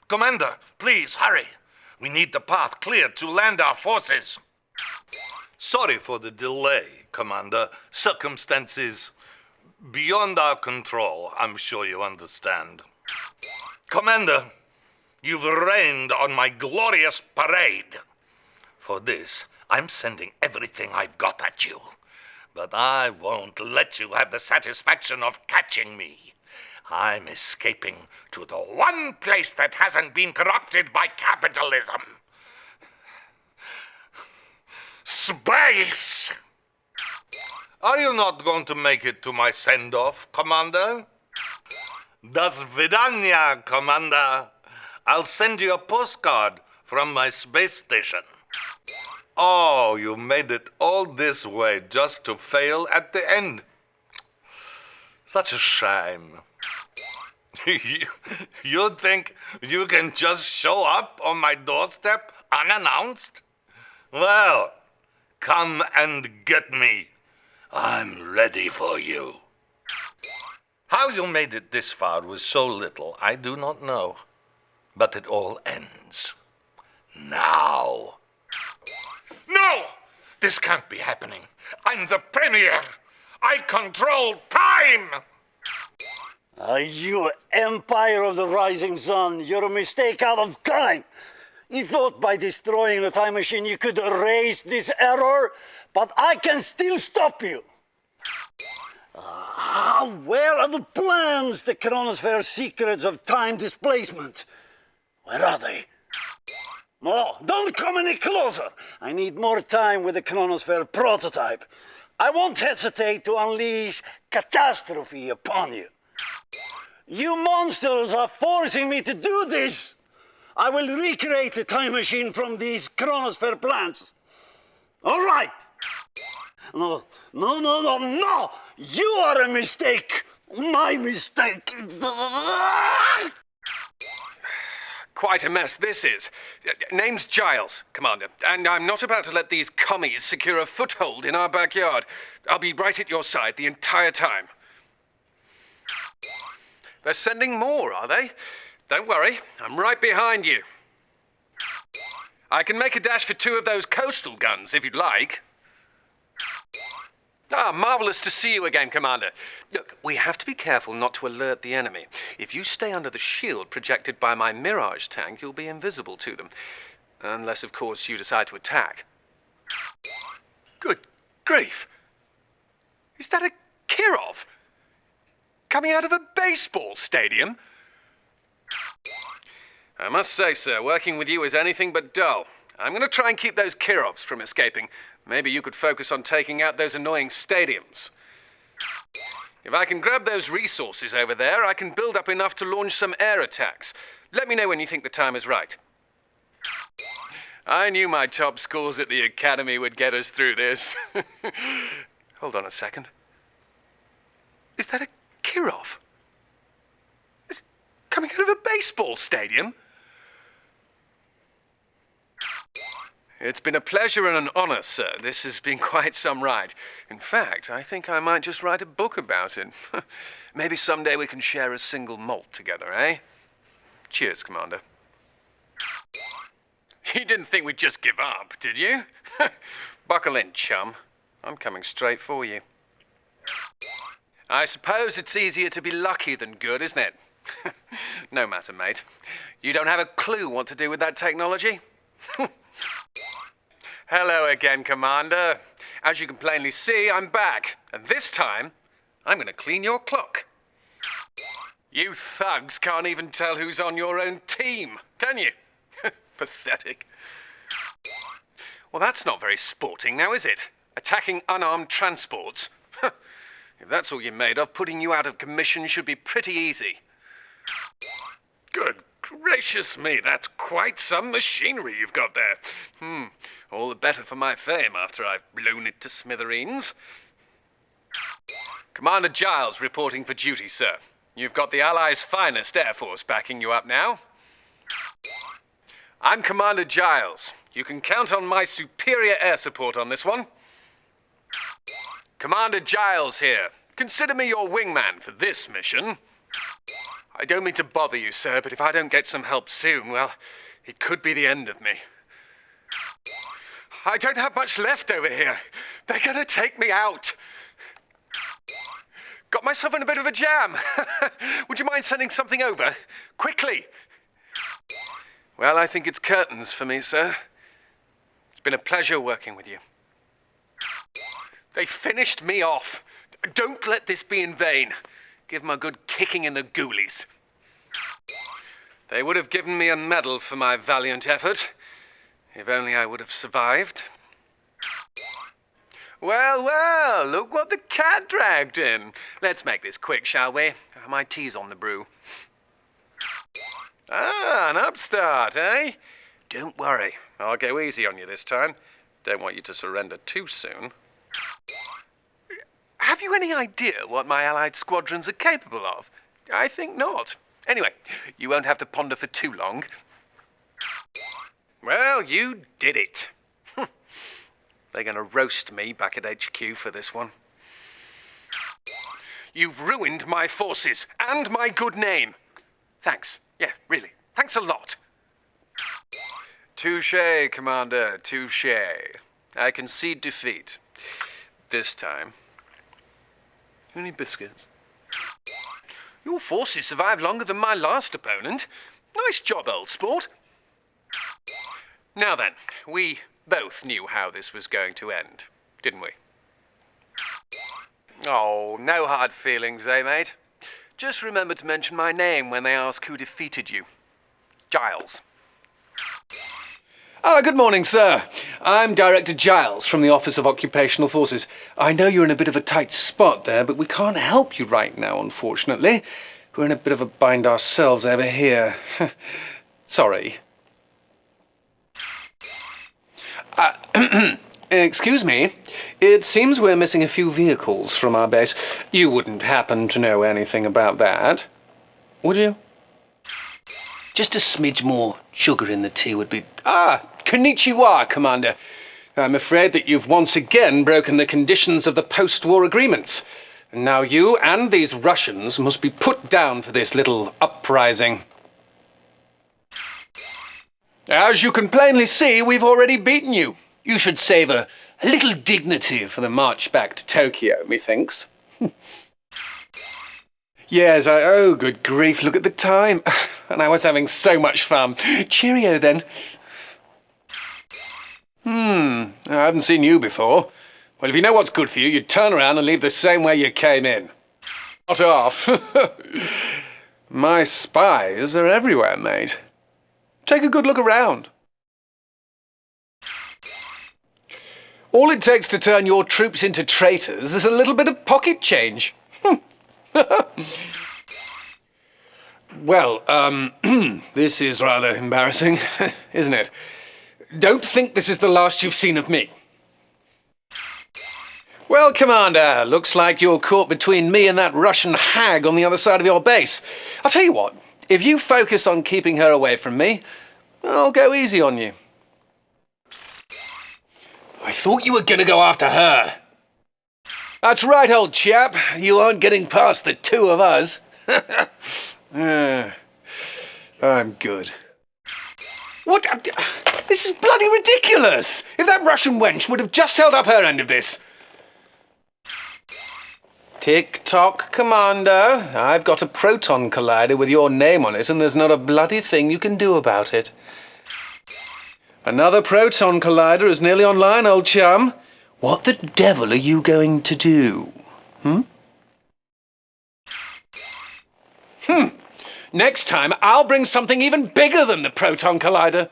Commander, please hurry. We need the path cleared to land our forces. Sorry for the delay, Commander. Circumstances beyond our control, I'm sure you understand. Commander, you've rained on my glorious parade. For this, I'm sending everything I've got at you. But I won't let you have the satisfaction of catching me. I'm escaping to the one place that hasn't been corrupted by capitalism. Space! Are you not going to make it to my send-off, Commander? Das Vidania, Commander. I'll send you a postcard from my space station. Oh, you made it all this way just to fail at the end. Such a shame. You think you can just show up on my doorstep unannounced? Well, come and get me. I'm ready for you. How you made it this far with so little, I do not know. But it all ends now. No! This can't be happening. I'm the Premier. I control time! You Empire of the Rising Sun, you're a mistake out of time. You thought by destroying the time machine you could erase this error, but I can still stop you. Where are the plans? The chronosphere secrets of time displacement. Where are they? No, don't come any closer. I need more time with the chronosphere prototype. I won't hesitate to unleash catastrophe upon you. You monsters are forcing me to do this. I will recreate the time machine from these chronosphere plans. All right. No. You are a mistake. My mistake. Quite a mess this is. Name's Giles, Commander, and I'm not about to let these commies secure a foothold in our backyard. I'll be right at your side the entire time. They're sending more, are they? Don't worry, I'm right behind you. I can make a dash for 2 of those coastal guns, if you'd like. Ah, marvelous to see you again, Commander. Look, we have to be careful not to alert the enemy. If you stay under the shield projected by my Mirage tank, you'll be invisible to them. Unless, of course, you decide to attack. Good grief! Is that a Kirov? Coming out of a baseball stadium? I must say, sir, working with you is anything but dull. I'm going to try and keep those Kirovs from escaping. Maybe you could focus on taking out those annoying stadiums. If I can grab those resources over there, I can build up enough to launch some air attacks. Let me know when you think the time is right. I knew my top scores at the academy would get us through this. Hold on a second. Is that a Kirov? It's coming out of a baseball stadium? It's been a pleasure and an honor, sir. This has been quite some ride. In fact, I think I might just write a book about it. Maybe someday we can share a single malt together, eh? Cheers, Commander. You didn't think we'd just give up, did you? Buckle in, chum. I'm coming straight for you. I suppose it's easier to be lucky than good, isn't it? No matter, mate. You don't have a clue what to do with that technology? Hello again, Commander. As you can plainly see, I'm back. And this time, I'm going to clean your clock. You thugs can't even tell who's on your own team, can you? Pathetic. Well, that's not very sporting now, is it? Attacking unarmed transports. If that's all you're made of, putting you out of commission should be pretty easy. Good gracious me, that's quite some machinery you've got there. All the better for my fame after I've blown it to smithereens. Commander Giles reporting for duty, sir. You've got the Allies' finest air force backing you up now. I'm Commander Giles. You can count on my superior air support on this one. Commander Giles here. Consider me your wingman for this mission. I don't mean to bother you, sir, but if I don't get some help soon, well, it could be the end of me. I don't have much left over here. They're gonna take me out. Got myself in a bit of a jam. Would you mind sending something over? Quickly. Well, I think it's curtains for me, sir. It's been a pleasure working with you. They finished me off. Don't let this be in vain. Give them a good kicking in the ghoulies. They would have given me a medal for my valiant effort. If only I would have survived. Well, look what the cat dragged in. Let's make this quick, shall we? My tea's on the brew. Ah, an upstart, eh? Don't worry, I'll go easy on you this time. Don't want you to surrender too soon. Have you any idea what my allied squadrons are capable of? I think not. Anyway, you won't have to ponder for too long. Well, you did it. They're going to roast me back at HQ for this one. You've ruined my forces and my good name. Thanks. Yeah, really. Thanks a lot. Touché, Commander, touché. I concede defeat. This time. Any biscuits? Your forces survived longer than my last opponent. Nice job, old sport. Now then, we both knew how this was going to end, didn't we? Oh, no hard feelings, eh, mate? Just remember to mention my name when they ask who defeated you. Giles. Good morning, sir. I'm Director Giles from the Office of Occupational Forces. I know you're in a bit of a tight spot there, but we can't help you right now, unfortunately. We're in a bit of a bind ourselves over here. Sorry. Excuse me. It seems we're missing a few vehicles from our base. You wouldn't happen to know anything about that, would you? Just a smidge more sugar in the tea would be... Konnichiwa, Commander. I'm afraid that you've once again broken the conditions of the post-war agreements. And now you and these Russians must be put down for this little uprising. As you can plainly see, we've already beaten you. You should save a little dignity for the march back to Tokyo, methinks. Yes, oh, good grief, look at the time. And I was having so much fun. Cheerio, then. I haven't seen you before. Well, if you know what's good for you, you'd turn around and leave the same way you came in. Not off. My spies are everywhere, mate. Take a good look around. All it takes to turn your troops into traitors is a little bit of pocket change. Well, this is rather embarrassing, isn't it? Don't think this is the last you've seen of me. Well, Commander, looks like you're caught between me and that Russian hag on the other side of your base. I'll tell you what, if you focus on keeping her away from me, I'll go easy on you. I thought you were going to go after her. That's right, old chap. You aren't getting past the two of us. I'm good. What? This is bloody ridiculous! If that Russian wench would have just held up her end of this. Tick-tock, Commander. I've got a proton collider with your name on it, and there's not a bloody thing you can do about it. Another proton collider is nearly online, old chum. What the devil are you going to do? Next time, I'll bring something even bigger than the proton collider.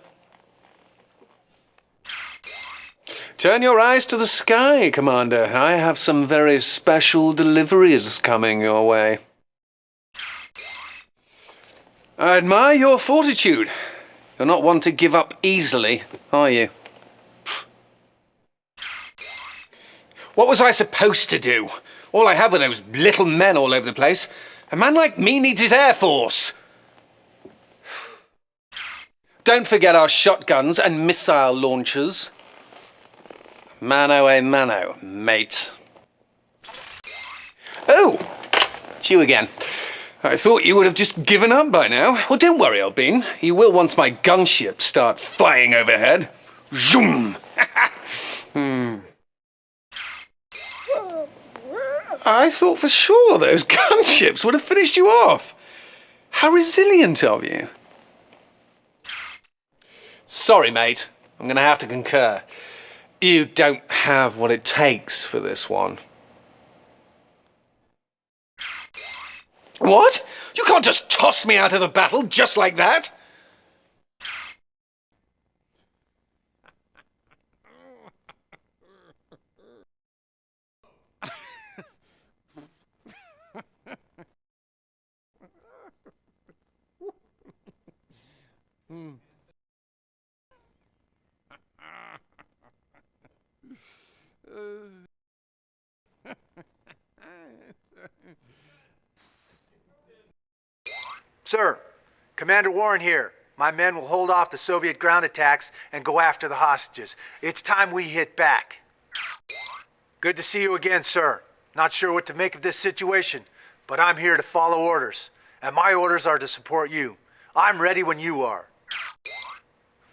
Turn your eyes to the sky, Commander. I have some very special deliveries coming your way. I admire your fortitude. You're not one to give up easily, are you? What was I supposed to do? All I had were those little men all over the place. A man like me needs his Air Force. Don't forget our shotguns and missile launchers. Mano a mano, mate. Oh, it's you again. I thought you would have just given up by now. Well, don't worry, old bean. You will once my gunships start flying overhead. Zoom! I thought for sure those gunships would have finished you off. How resilient of you. Sorry, mate. I'm going to have to concur. You don't have what it takes for this one. What? You can't just toss me out of the battle just like that. Sir, Commander Warren here. My men will hold off the Soviet ground attacks and go after the hostages. It's time we hit back. Good to see you again, sir. Not sure what to make of this situation, but I'm here to follow orders, and my orders are to support you. I'm ready when you are.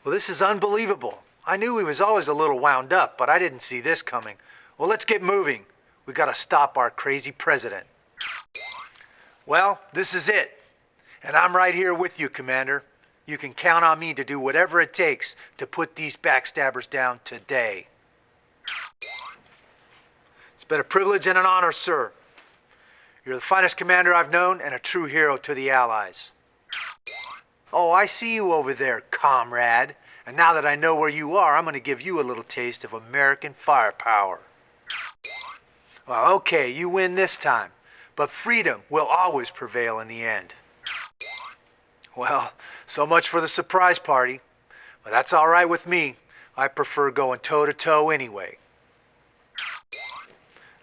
Well, this is unbelievable. I knew he was always a little wound up, but I didn't see this coming. Well, let's get moving. We gotta stop our crazy president. Well, this is it. And I'm right here with you, Commander. You can count on me to do whatever it takes to put these backstabbers down today. It's been a privilege and an honor, sir. You're the finest commander I've known and a true hero to the Allies. Oh, I see you over there, comrade. And now that I know where you are, I'm going to give you a little taste of American firepower. Well, okay, you win this time, but freedom will always prevail in the end. Well, so much for the surprise party. But that's all right with me. I prefer going toe-to-toe anyway.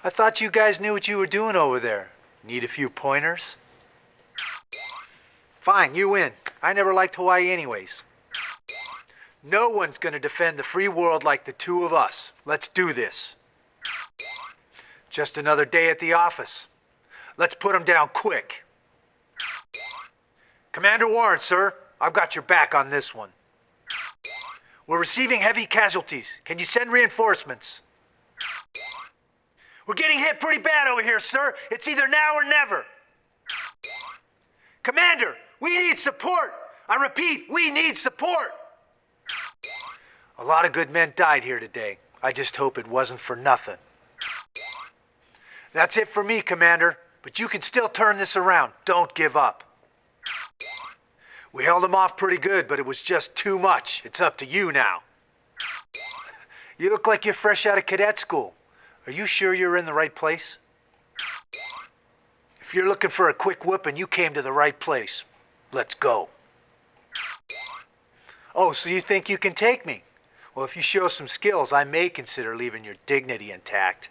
I thought you guys knew what you were doing over there. Need a few pointers? Fine, you win. I never liked Hawaii anyways. No one's gonna defend the free world like the two of us. Let's do this. Just another day at the office. Let's put them down quick. Commander Warren, sir, I've got your back on this one. We're receiving heavy casualties. Can you send reinforcements? We're getting hit pretty bad over here, sir. It's either now or never. Commander, we need support. I repeat, we need support. A lot of good men died here today. I just hope it wasn't for nothing. That's it for me, Commander. But you can still turn this around. Don't give up. We held them off pretty good, but it was just too much. It's up to you now. You look like you're fresh out of cadet school. Are you sure you're in the right place? If you're looking for a quick whooping, you came to the right place. Let's go. Oh, so you think you can take me? Well, if you show some skills, I may consider leaving your dignity intact.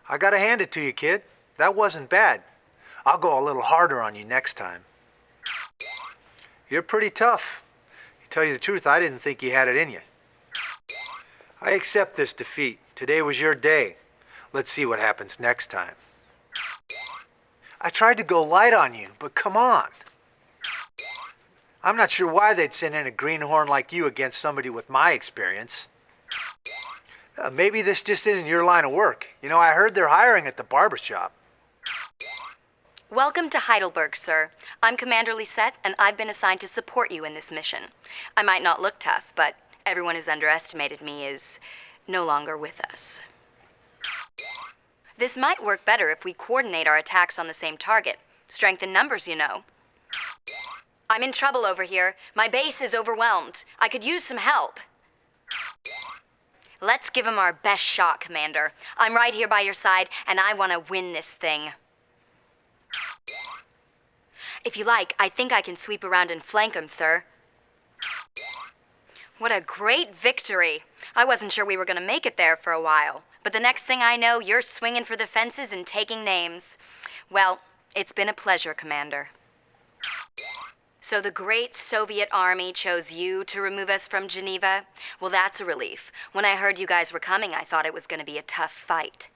I gotta hand it to you, kid. That wasn't bad. I'll go a little harder on you next time. You're pretty tough. To tell you the truth, I didn't think you had it in you. I accept this defeat. Today was your day. Let's see what happens next time. I tried to go light on you, but come on. I'm not sure why they'd send in a greenhorn like you against somebody with my experience. Maybe this just isn't your line of work. You know, I heard they're hiring at the barbershop. Welcome to Heidelberg, sir. I'm Commander Lisette, and I've been assigned to support you in this mission. I might not look tough, but everyone who's underestimated me is no longer with us. This might work better if we coordinate our attacks on the same target. Strength in numbers, you know. I'm in trouble over here. My base is overwhelmed. I could use some help. Let's give him our best shot, Commander. I'm right here by your side, and I want to win this thing. If you like, I think I can sweep around and flank him, sir. What a great victory. I wasn't sure we were going to make it there for a while. But the next thing I know, you're swinging for the fences and taking names. Well, it's been a pleasure, Commander. So the great Soviet army chose you to remove us from Geneva? Well, that's a relief. When I heard you guys were coming, I thought it was going to be a tough fight.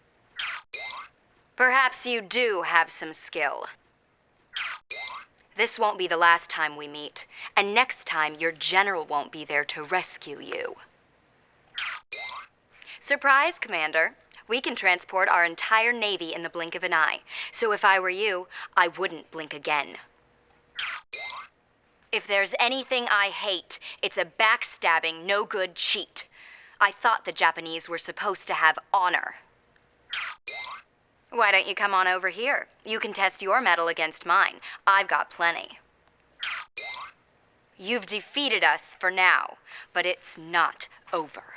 Perhaps you do have some skill. This won't be the last time we meet, and next time your general won't be there to rescue you. Surprise, Commander. We can transport our entire navy in the blink of an eye, so if I were you, I wouldn't blink again. If there's anything I hate, it's a backstabbing, no-good cheat. I thought the Japanese were supposed to have honor. Why don't you come on over here? You can test your mettle against mine. I've got plenty. You've defeated us for now, but it's not over.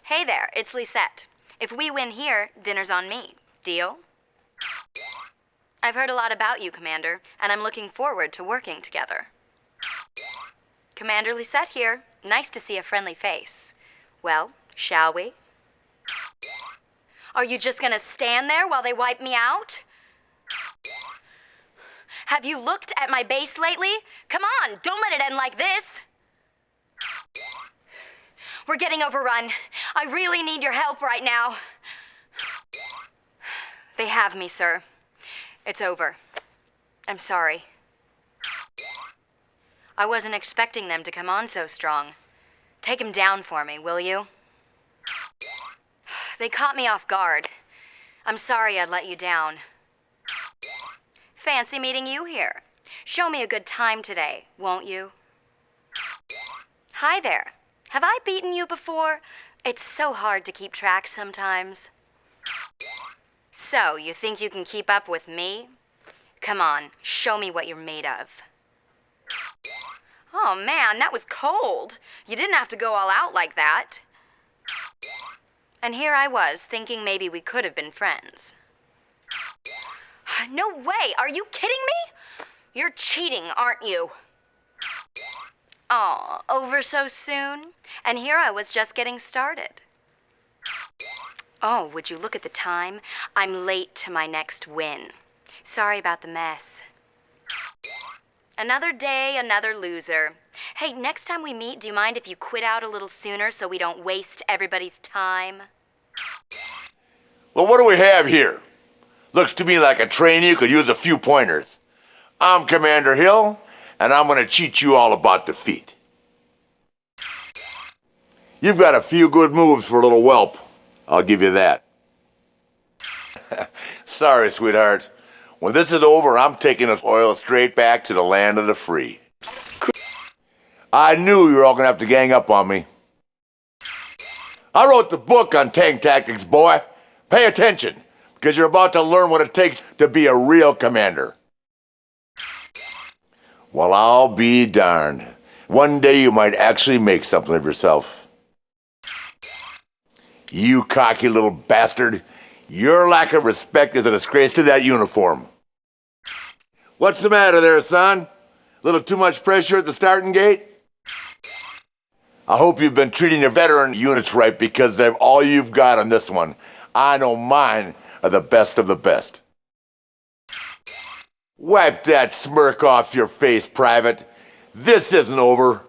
Hey there, it's Lisette. If we win here, dinner's on me. Deal? I've heard a lot about you, Commander, and I'm looking forward to working together. Commander Lisette here. Nice to see a friendly face. Well, shall we? Are you just gonna stand there while they wipe me out? Have you looked at my base lately? Come on, don't let it end like this. We're getting overrun. I really need your help right now. They have me, sir. It's over. I'm sorry. I wasn't expecting them to come on so strong. Take him down for me, will you? They caught me off guard. I'm sorry I let you down. Fancy meeting you here. Show me a good time today, won't you? Hi there. Have I beaten you before? It's so hard to keep track sometimes. So, you think you can keep up with me? Come on, show me what you're made of. Oh man, that was cold. You didn't have to go all out like that. And here I was, thinking maybe we could have been friends. No way! Are you kidding me? You're cheating, aren't you? Aw, over so soon? And here I was just getting started. Oh, would you look at the time? I'm late to my next win. Sorry about the mess. Another day, another loser. Hey, next time we meet, do you mind if you quit out a little sooner so we don't waste everybody's time? Well, what do we have here? Looks to me like a trainee could use a few pointers. I'm Commander Hill, and I'm gonna cheat you all about defeat. You've got a few good moves for a little whelp. I'll give you that. Sorry, sweetheart. When this is over, I'm taking this oil straight back to the land of the free. I knew you were all gonna have to gang up on me. I wrote the book on tank tactics, boy. Pay attention, because you're about to learn what it takes to be a real commander. Well, I'll be darned. One day you might actually make something of yourself. You cocky little bastard. Your lack of respect is a disgrace to that uniform. What's the matter there, son? A little too much pressure at the starting gate? I hope you've been treating your veteran units right, because they're all you've got on this one. I know mine are the best of the best. Wipe that smirk off your face, Private. This isn't over.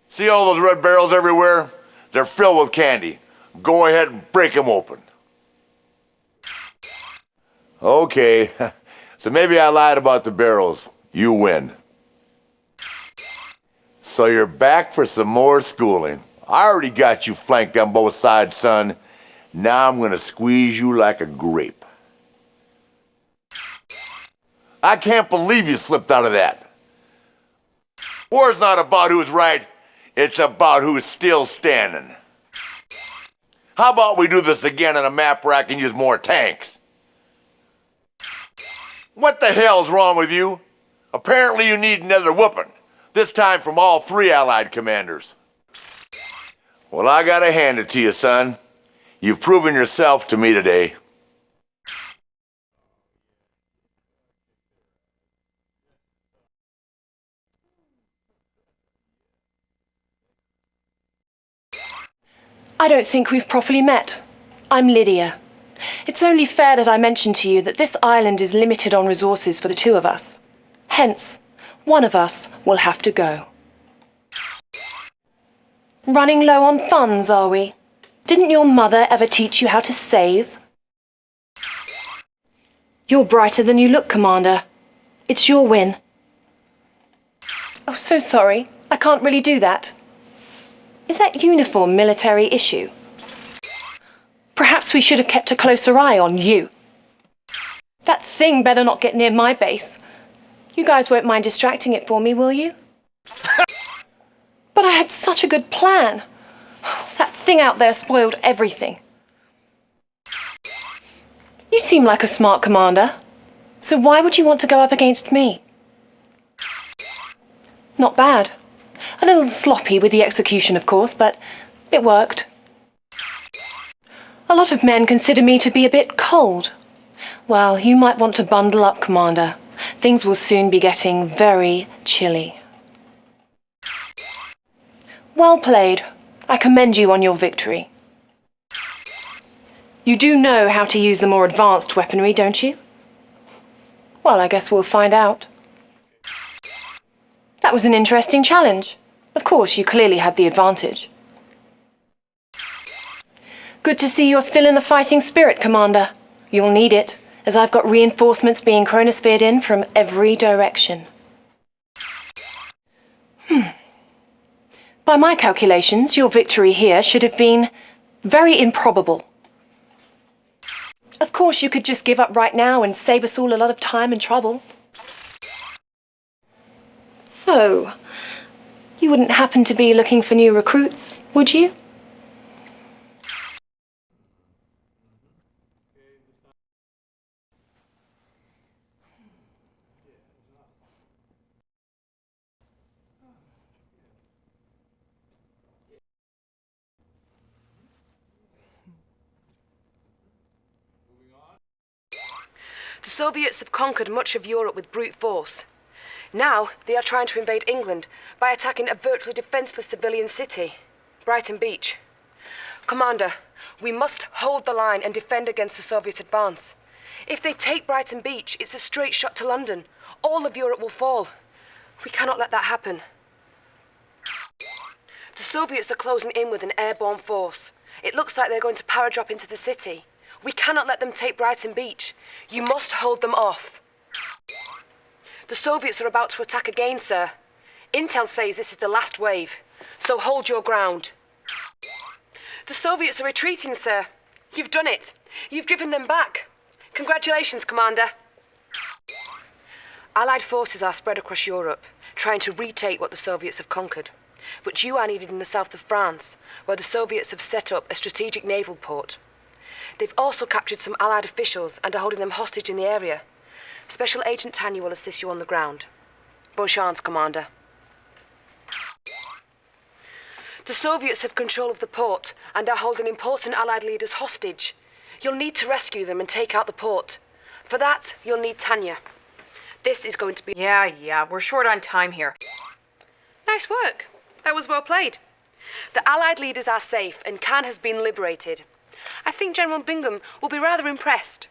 See all those red barrels everywhere? They're filled with candy. Go ahead and break them open. Okay, so maybe I lied about the barrels. You win. So you're back for some more schooling. I already got you flanked on both sides, son. Now I'm gonna squeeze you like a grape. I can't believe you slipped out of that. War's not about who's right, it's about who's still standing. How about we do this again on a map where I can use more tanks? What the hell's wrong with you? Apparently you need another whooping. This time from all 3 Allied commanders. Well, I gotta hand it to you, son. You've proven yourself to me today. I don't think we've properly met. I'm Lydia. It's only fair that I mention to you that this island is limited on resources for the 2 of us. Hence, one of us will have to go. Running low on funds, are we? Didn't your mother ever teach you how to save? You're brighter than you look, Commander. It's your win. Oh, so sorry. I can't really do that. Is that uniform military issue? Perhaps we should have kept a closer eye on you. That thing better not get near my base. You guys won't mind distracting it for me, will you? But I had such a good plan. That thing out there spoiled everything. You seem like a smart commander. So why would you want to go up against me? Not bad. A little sloppy with the execution, of course, but it worked. A lot of men consider me to be a bit cold. Well, you might want to bundle up, Commander. Things will soon be getting very chilly. Well played. I commend you on your victory. You do know how to use the more advanced weaponry, don't you? Well, I guess we'll find out. That was an interesting challenge. Of course, you clearly had the advantage. Good to see you're still in the fighting spirit, Commander. You'll need it, as I've got reinforcements being chronosphered in from every direction. By my calculations, your victory here should have been very improbable. Of course, you could just give up right now and save us all a lot of time and trouble. So, You wouldn't happen to be looking for new recruits, would you? The Soviets have conquered much of Europe with brute force. Now they are trying to invade England by attacking a virtually defenseless civilian city, Brighton Beach. Commander, we must hold the line and defend against the Soviet advance. If they take Brighton Beach, it's a straight shot to London. All of Europe will fall. We cannot let that happen. The Soviets are closing in with an airborne force. It looks like they're going to paradrop into the city. We cannot let them take Brighton Beach. You must hold them off. The Soviets are about to attack again, sir. Intel says this is the last wave, so hold your ground. The Soviets are retreating, sir. You've done it. You've driven them back. Congratulations, Commander. Allied forces are spread across Europe, trying to retake what the Soviets have conquered. But you are needed in the south of France, where the Soviets have set up a strategic naval port. They've also captured some Allied officials and are holding them hostage in the area. Special Agent Tanya will assist you on the ground. Bonne chance, Commander. The Soviets have control of the port and are holding important Allied leaders hostage. You'll need to rescue them and take out the port. For that, you'll need Tanya. This is going to be... Yeah, we're short on time here. Nice work. That was well played. The Allied leaders are safe and Khan has been liberated. I think General Bingham will be rather impressed.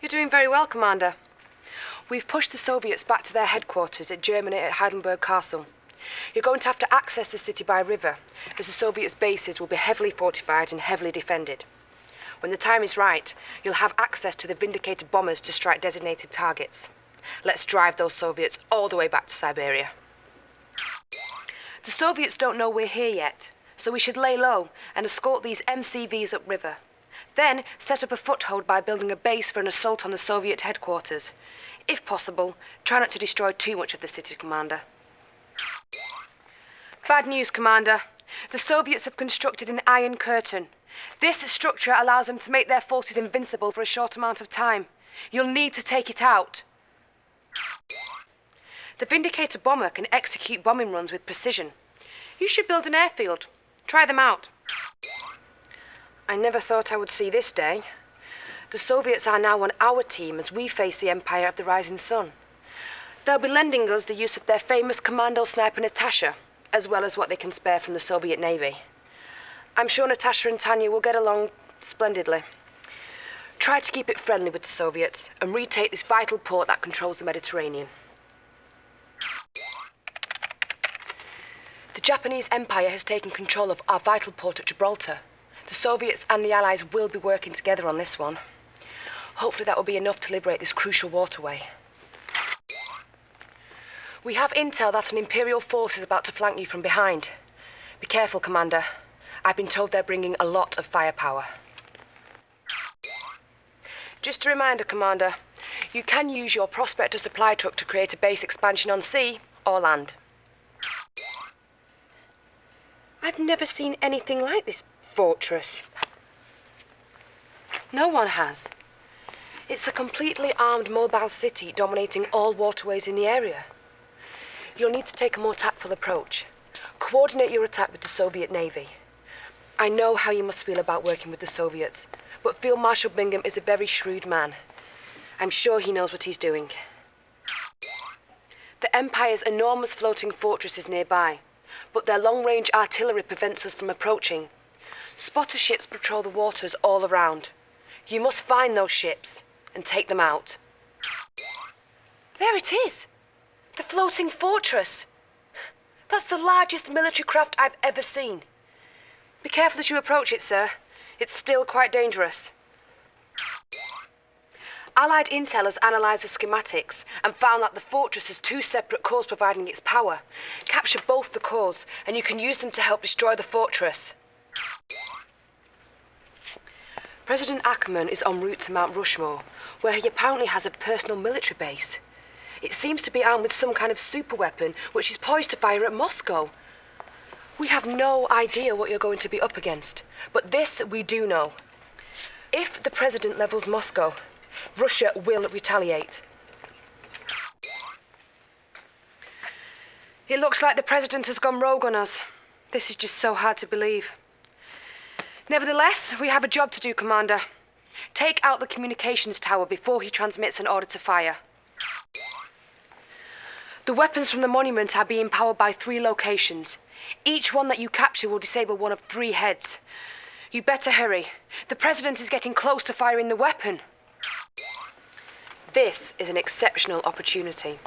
You're doing very well, Commander. We've pushed the Soviets back to their headquarters at Germany at Heidelberg Castle. You're going to have to access the city by river, as the Soviets' bases will be heavily fortified and heavily defended. When the time is right, you'll have access to the Vindicator bombers to strike designated targets. Let's drive those Soviets all the way back to Siberia. The Soviets don't know we're here yet, so we should lay low and escort these MCVs upriver. Then set up a foothold by building a base for an assault on the Soviet headquarters. If possible, try not to destroy too much of the city, Commander. Bad news, Commander. The Soviets have constructed an iron curtain. This structure allows them to make their forces invincible for a short amount of time. You'll need to take it out. The Vindicator bomber can execute bombing runs with precision. You should build an airfield. Try them out. I never thought I would see this day. The Soviets are now on our team as we face the Empire of the Rising Sun. They'll be lending us the use of their famous commando sniper Natasha, as well as what they can spare from the Soviet Navy. I'm sure Natasha and Tanya will get along splendidly. Try to keep it friendly with the Soviets and retake this vital port that controls the Mediterranean. The Japanese Empire has taken control of our vital port at Gibraltar. The Soviets and the Allies will be working together on this one. Hopefully that will be enough to liberate this crucial waterway. We have intel that an Imperial force is about to flank you from behind. Be careful, Commander. I've been told they're bringing a lot of firepower. Just a reminder, Commander, you can use your Prospector supply truck to create a base expansion on sea or land. I've never seen anything like this fortress. No one has. It's a completely armed mobile city dominating all waterways in the area. You'll need to take a more tactful approach. Coordinate your attack with the Soviet Navy. I know how you must feel about working with the Soviets, but Field Marshal Bingham is a very shrewd man. I'm sure he knows what he's doing. The Empire's enormous floating fortress is nearby, but their long-range artillery prevents us from approaching. Spotter ships patrol the waters all around. You must find those ships and take them out. There it is! The floating fortress! That's the largest military craft I've ever seen. Be careful as you approach it, sir. It's still quite dangerous. Allied intel has analysed the schematics and found that the fortress has two separate cores providing its power. Capture both the cores, and you can use them to help destroy the fortress. President Ackerman is en route to Mount Rushmore, where he apparently has a personal military base. It seems to be armed with some kind of superweapon, which is poised to fire at Moscow. We have no idea what you're going to be up against, but this we do know. If the president levels Moscow, Russia will retaliate. It looks like the president has gone rogue on us. This is just so hard to believe. Nevertheless, we have a job to do, Commander. Take out the communications tower before he transmits an order to fire. The weapons from the monument are being powered by 3 locations. Each one that you capture will disable one of 3 heads. You better hurry. The president is getting close to firing the weapon. This is an exceptional opportunity.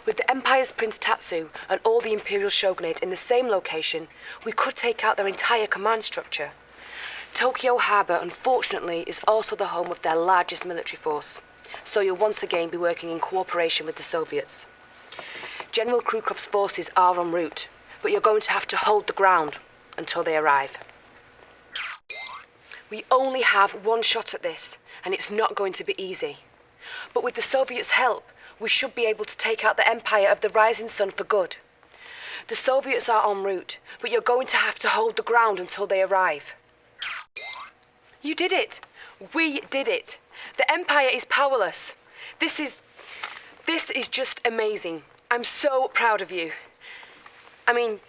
With the Empire's Prince Tatsu and all the Imperial Shogunate in the same location, we could take out their entire command structure. Tokyo Harbor, unfortunately, is also the home of their largest military force, so you'll once again be working in cooperation with the Soviets. General Krukov's forces are en route, but you're going to have to hold the ground until they arrive. We only have one shot at this, and it's not going to be easy. But with the Soviets' help, we should be able to take out the Empire of the Rising Sun for good. The Soviets are en route, but you're going to have to hold the ground until they arrive. You did it! We did it! The Empire is powerless. This is just amazing. I'm so proud of you. I'm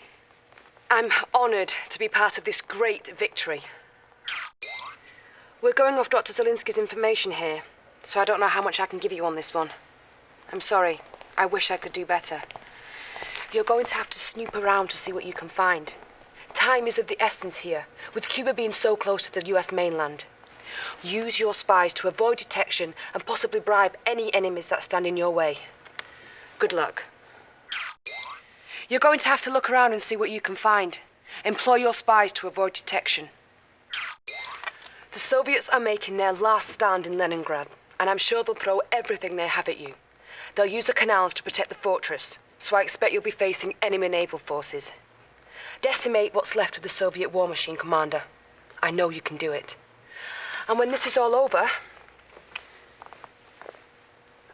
honored to be part of this great victory. We're going off Dr. Zelinsky's information here, so I don't know how much I can give you on this one. I'm sorry. I wish I could do better. You're going to have to snoop around to see what you can find. Time is of the essence here, with Cuba being so close to the US mainland. Use your spies to avoid detection and possibly bribe any enemies that stand in your way. Good luck. You're going to have to look around and see what you can find. Employ your spies to avoid detection. The Soviets are making their last stand in Leningrad, and I'm sure they'll throw everything they have at you. They'll use the canals to protect the fortress, so I expect you'll be facing enemy naval forces. Decimate what's left of the Soviet war machine, Commander. I know you can do it. And when this is all over,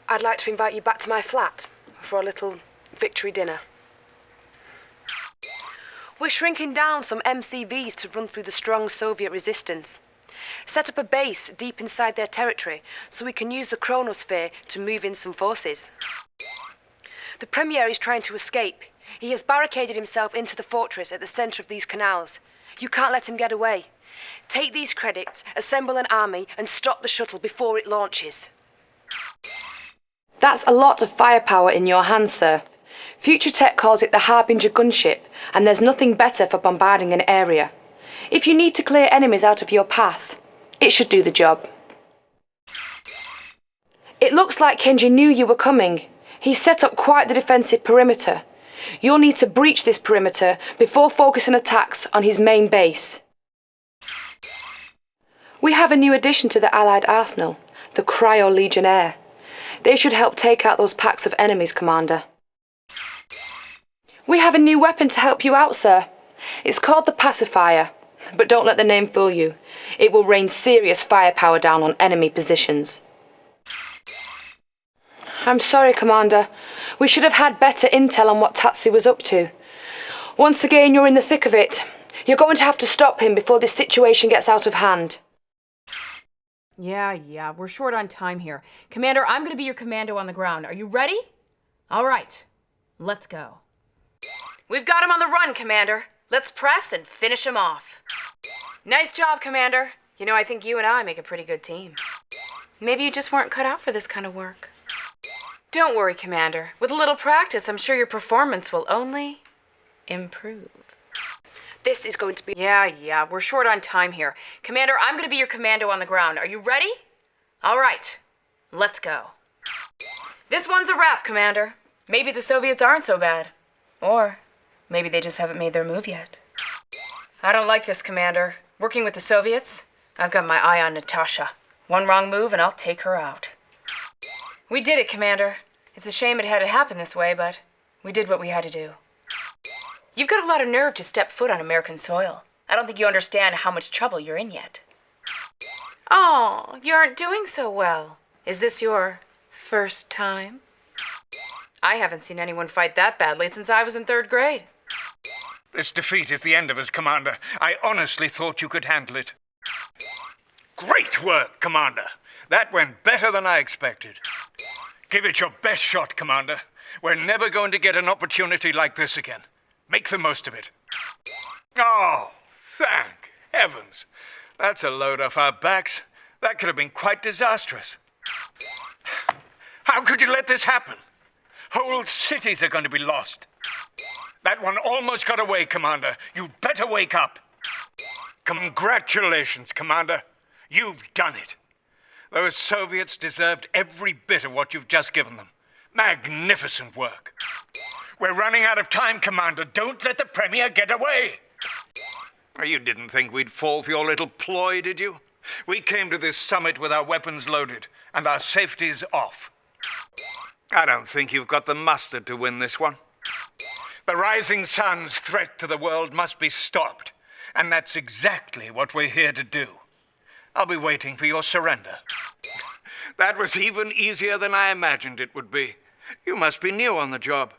I'd like to invite you back to my flat for a little victory dinner. We're shrinking down some MCVs to run through the strong Soviet resistance. Set up a base deep inside their territory so we can use the chronosphere to move in some forces. The Premier is trying to escape. He has barricaded himself into the fortress at the center of these canals. You can't let him get away. Take these credits, assemble an army, and stop the shuttle before it launches. That's a lot of firepower in your hands, sir. Future Tech calls it the Harbinger gunship, and there's nothing better for bombarding an area. If you need to clear enemies out of your path, it should do the job. It looks like Kenji knew you were coming. He's set up quite the defensive perimeter. You'll need to breach this perimeter before focusing attacks on his main base. We have a new addition to the Allied arsenal, the Cryo Legionnaire. They should help take out those packs of enemies, Commander. We have a new weapon to help you out, sir. It's called the Pacifier, but don't let the name fool you. It will rain serious firepower down on enemy positions. I'm sorry, Commander. We should have had better intel on what Tatsu was up to. Once again, you're in the thick of it. You're going to have to stop him before this situation gets out of hand. Yeah, we're short on time here. Commander, I'm gonna be your commando on the ground. Are you ready? All right, let's go. We've got him on the run, Commander. Let's press and finish him off. Nice job, Commander. You know, I think you and I make a pretty good team. Maybe you just weren't cut out for this kind of work. Don't worry, Commander. With a little practice, I'm sure your performance will only improve. This is going to be... Yeah, we're short on time here. Commander, I'm gonna be your commando on the ground. Are you ready? All right, let's go. This one's a wrap, Commander. Maybe the Soviets aren't so bad. Or maybe they just haven't made their move yet. I don't like this, Commander. Working with the Soviets, I've got my eye on Natasha. One wrong move and I'll take her out. We did it, Commander. It's a shame it had to happen this way, but we did what we had to do. You've got a lot of nerve to step foot on American soil. I don't think you understand how much trouble you're in yet. Oh, you aren't doing so well. Is this your first time? I haven't seen anyone fight that badly since I was in 3rd grade. This defeat is the end of us, Commander. I honestly thought you could handle it. Great work, Commander. That went better than I expected. Give it your best shot, Commander. We're never going to get an opportunity like this again. Make the most of it. Oh, thank heavens. That's a load off our backs. That could have been quite disastrous. How could you let this happen? Whole cities are going to be lost. That one almost got away, Commander. You'd better wake up. Congratulations, Commander. You've done it. Those Soviets deserved every bit of what you've just given them. Magnificent work. We're running out of time, Commander. Don't let the Premier get away. You didn't think we'd fall for your little ploy, did you? We came to this summit with our weapons loaded and our safeties off. I don't think you've got the mustard to win this one. The rising sun's threat to the world must be stopped, and that's exactly what we're here to do. I'll be waiting for your surrender. That was even easier than I imagined it would be. You must be new on the job.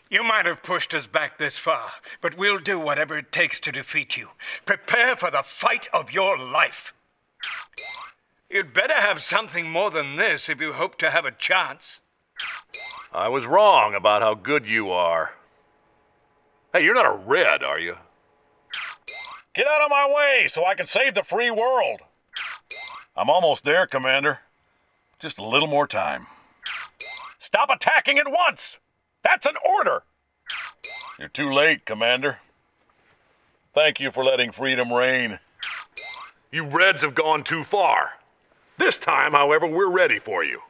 You might have pushed us back this far, but we'll do whatever it takes to defeat you. Prepare for the fight of your life. You'd better have something more than this if you hope to have a chance. I was wrong about how good you are. Hey, you're not a Red, are you? Get out of my way so I can save the free world. I'm almost there, Commander. Just a little more time. Stop attacking at once! That's an order! You're too late, Commander. Thank you for letting freedom reign. You Reds have gone too far. This time, however, we're ready for you.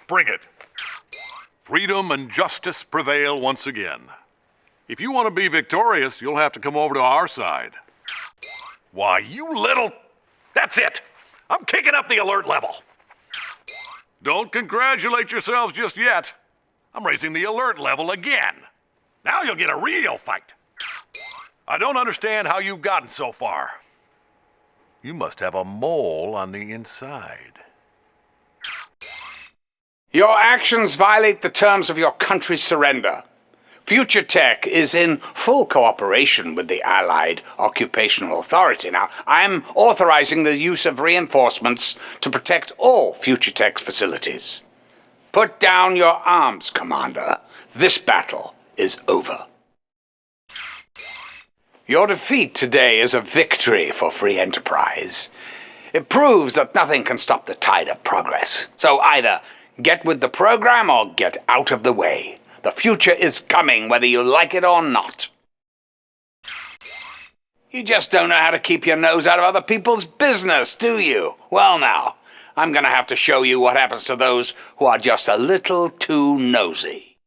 Bring it. Freedom and justice prevail once again. If you want to be victorious, you'll have to come over to our side. Why, you little... That's it! I'm kicking up the alert level. Don't congratulate yourselves just yet. I'm raising the alert level again. Now you'll get a real fight. I don't understand how you've gotten so far. You must have a mole on the inside. Your actions violate the terms of your country's surrender. Future Tech is in full cooperation with the Allied Occupational Authority. Now, I'm authorizing the use of reinforcements to protect all Future Tech's facilities. Put down your arms, Commander. This battle is over. Your defeat today is a victory for free enterprise. It proves that nothing can stop the tide of progress. So either get with the program or get out of the way. The future is coming, whether you like it or not. You just don't know how to keep your nose out of other people's business, do you? Well now, I'm gonna have to show you what happens to those who are just a little too nosy.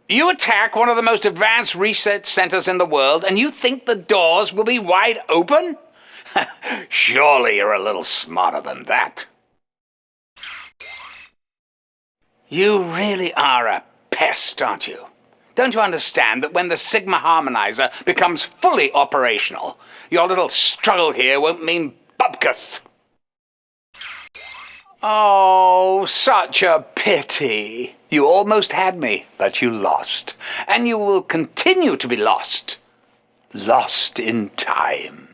You attack one of the most advanced research centers in the world, and you think the doors will be wide open? Surely you're a little smarter than that. You really are a pest, aren't you? Don't you understand that when the Sigma Harmonizer becomes fully operational, your little struggle here won't mean bupkis? Oh, such a pity. You almost had me, but you lost. And you will continue to be lost. Lost in time.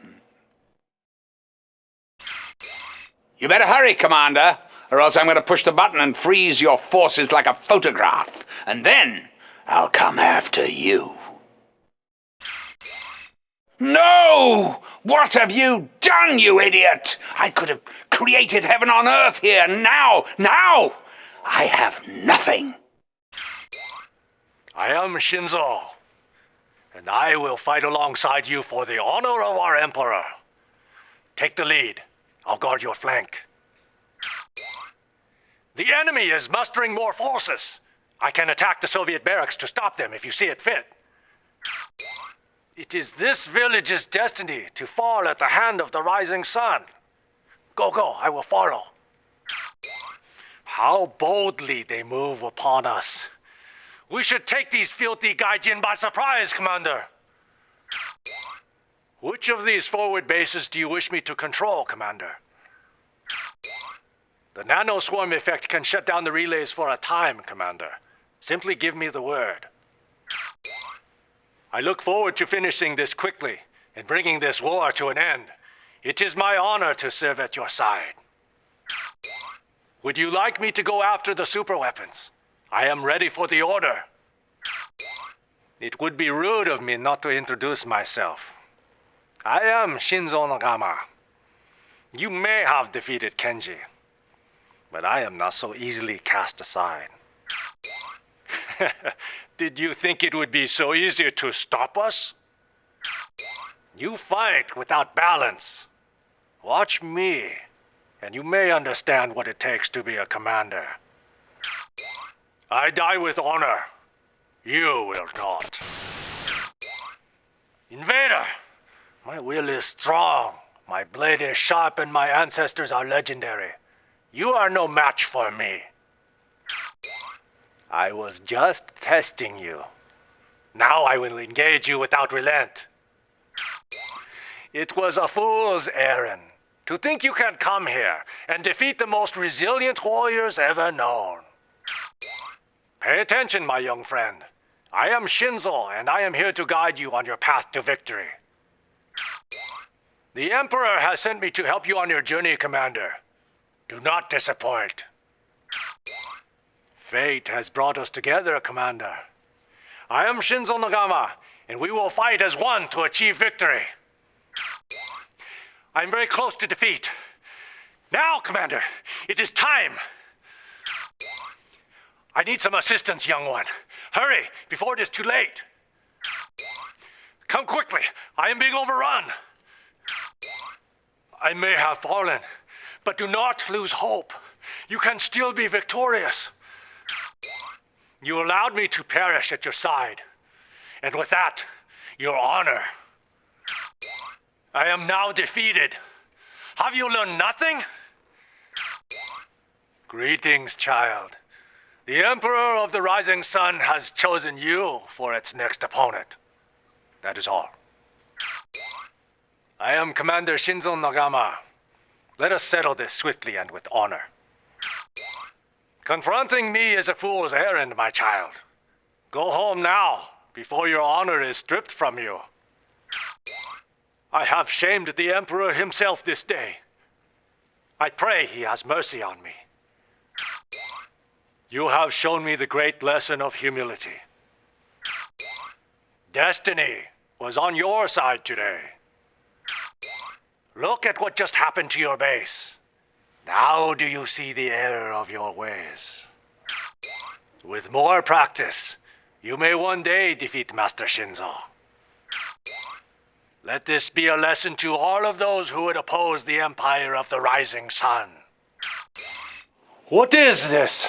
You better hurry, Commander, or else I'm going to push the button and freeze your forces like a photograph. And then I'll come after you. No! What have you done, you idiot? I could have created heaven on earth here. Now, I have nothing. I am Shinzo, and I will fight alongside you for the honor of our Emperor. Take the lead. I'll guard your flank. The enemy is mustering more forces. I can attack the Soviet barracks to stop them if you see it fit. It is this village's destiny to fall at the hand of the rising sun. Go, I will follow. How boldly they move upon us. We should take these filthy gaijin by surprise, Commander. Which of these forward bases do you wish me to control, Commander? The nanoswarm effect can shut down the relays for a time, Commander. Simply give me the word. I look forward to finishing this quickly and bringing this war to an end. It is my honor to serve at your side. Would you like me to go after the superweapons? I am ready for the order. It would be rude of me not to introduce myself. I am Shinzo Nagama. You may have defeated Kenji, but I am not so easily cast aside. Did you think it would be so easy to stop us? You fight without balance. Watch me, and you may understand what it takes to be a commander. I die with honor. You will not. Invader! My will is strong. My blade is sharp and my ancestors are legendary. You are no match for me. I was just testing you. Now I will engage you without relent. It was a fool's errand to think you can come here and defeat the most resilient warriors ever known. Pay attention, my young friend. I am Shinzo, and I am here to guide you on your path to victory. The Emperor has sent me to help you on your journey, Commander. Do not disappoint. Fate has brought us together, Commander. I am Shinzo Nagama, and we will fight as one to achieve victory. I'm very close to defeat. Now, Commander, it is time. I need some assistance, young one. Hurry, before it is too late. Come quickly. I am being overrun. I may have fallen, but do not lose hope. You can still be victorious. You allowed me to perish at your side, and with that, your honor. I am now defeated. Have you learned nothing? Greetings, child. The Emperor of the Rising Sun has chosen you for its next opponent. That is all. I am Commander Shinzo Nagama. Let us settle this swiftly and with honor. Confronting me is a fool's errand, my child. Go home now, before your honor is stripped from you. I have shamed the Emperor himself this day. I pray he has mercy on me. You have shown me the great lesson of humility. Destiny was on your side today. Look at what just happened to your base. Now do you see the error of your ways? With more practice, you may one day defeat Master Shinzo. Let this be a lesson to all of those who would oppose the Empire of the Rising Sun. What is this?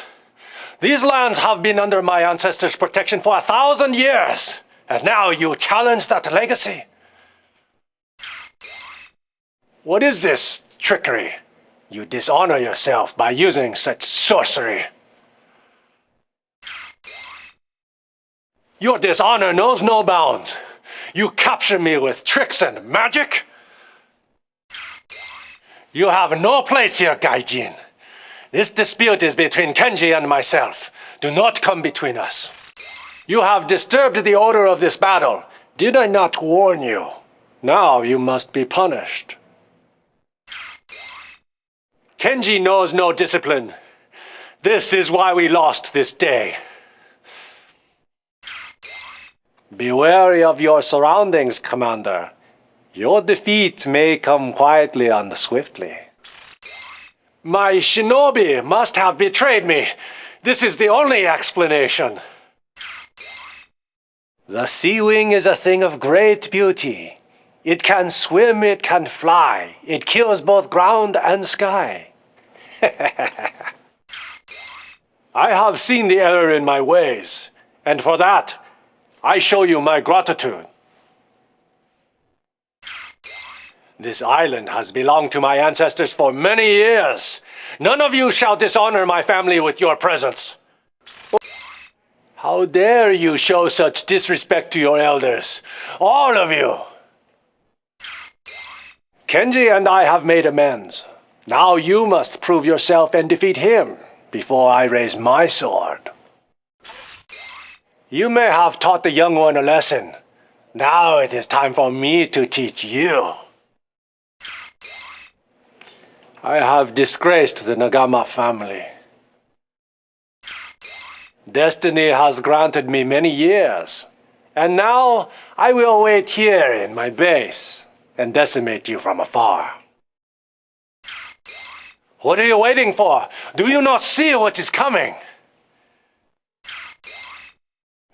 These lands have been under my ancestors' protection for 1,000 years, and now you challenge that legacy? What is this trickery? You dishonor yourself by using such sorcery. Your dishonor knows no bounds. You capture me with tricks and magic? You have no place here, Gaijin. This dispute is between Kenji and myself. Do not come between us. You have disturbed the order of this battle. Did I not warn you? Now you must be punished. Kenji knows no discipline. This is why we lost this day. Be wary of your surroundings, Commander. Your defeat may come quietly and swiftly. My shinobi must have betrayed me. This is the only explanation. The sea wing is a thing of great beauty. It can swim, it can fly. It kills both ground and sky. I have seen the error in my ways, and for that, I show you my gratitude. This island has belonged to my ancestors for many years. None of you shall dishonor my family with your presence. How dare you show such disrespect to your elders? All of you! Kenji and I have made amends. Now you must prove yourself and defeat him before I raise my sword. You may have taught the young one a lesson. Now it is time for me to teach you. I have disgraced the Nagama family. Destiny has granted me many years, and now I will wait here in my base and decimate you from afar. What are you waiting for? Do you not see what is coming?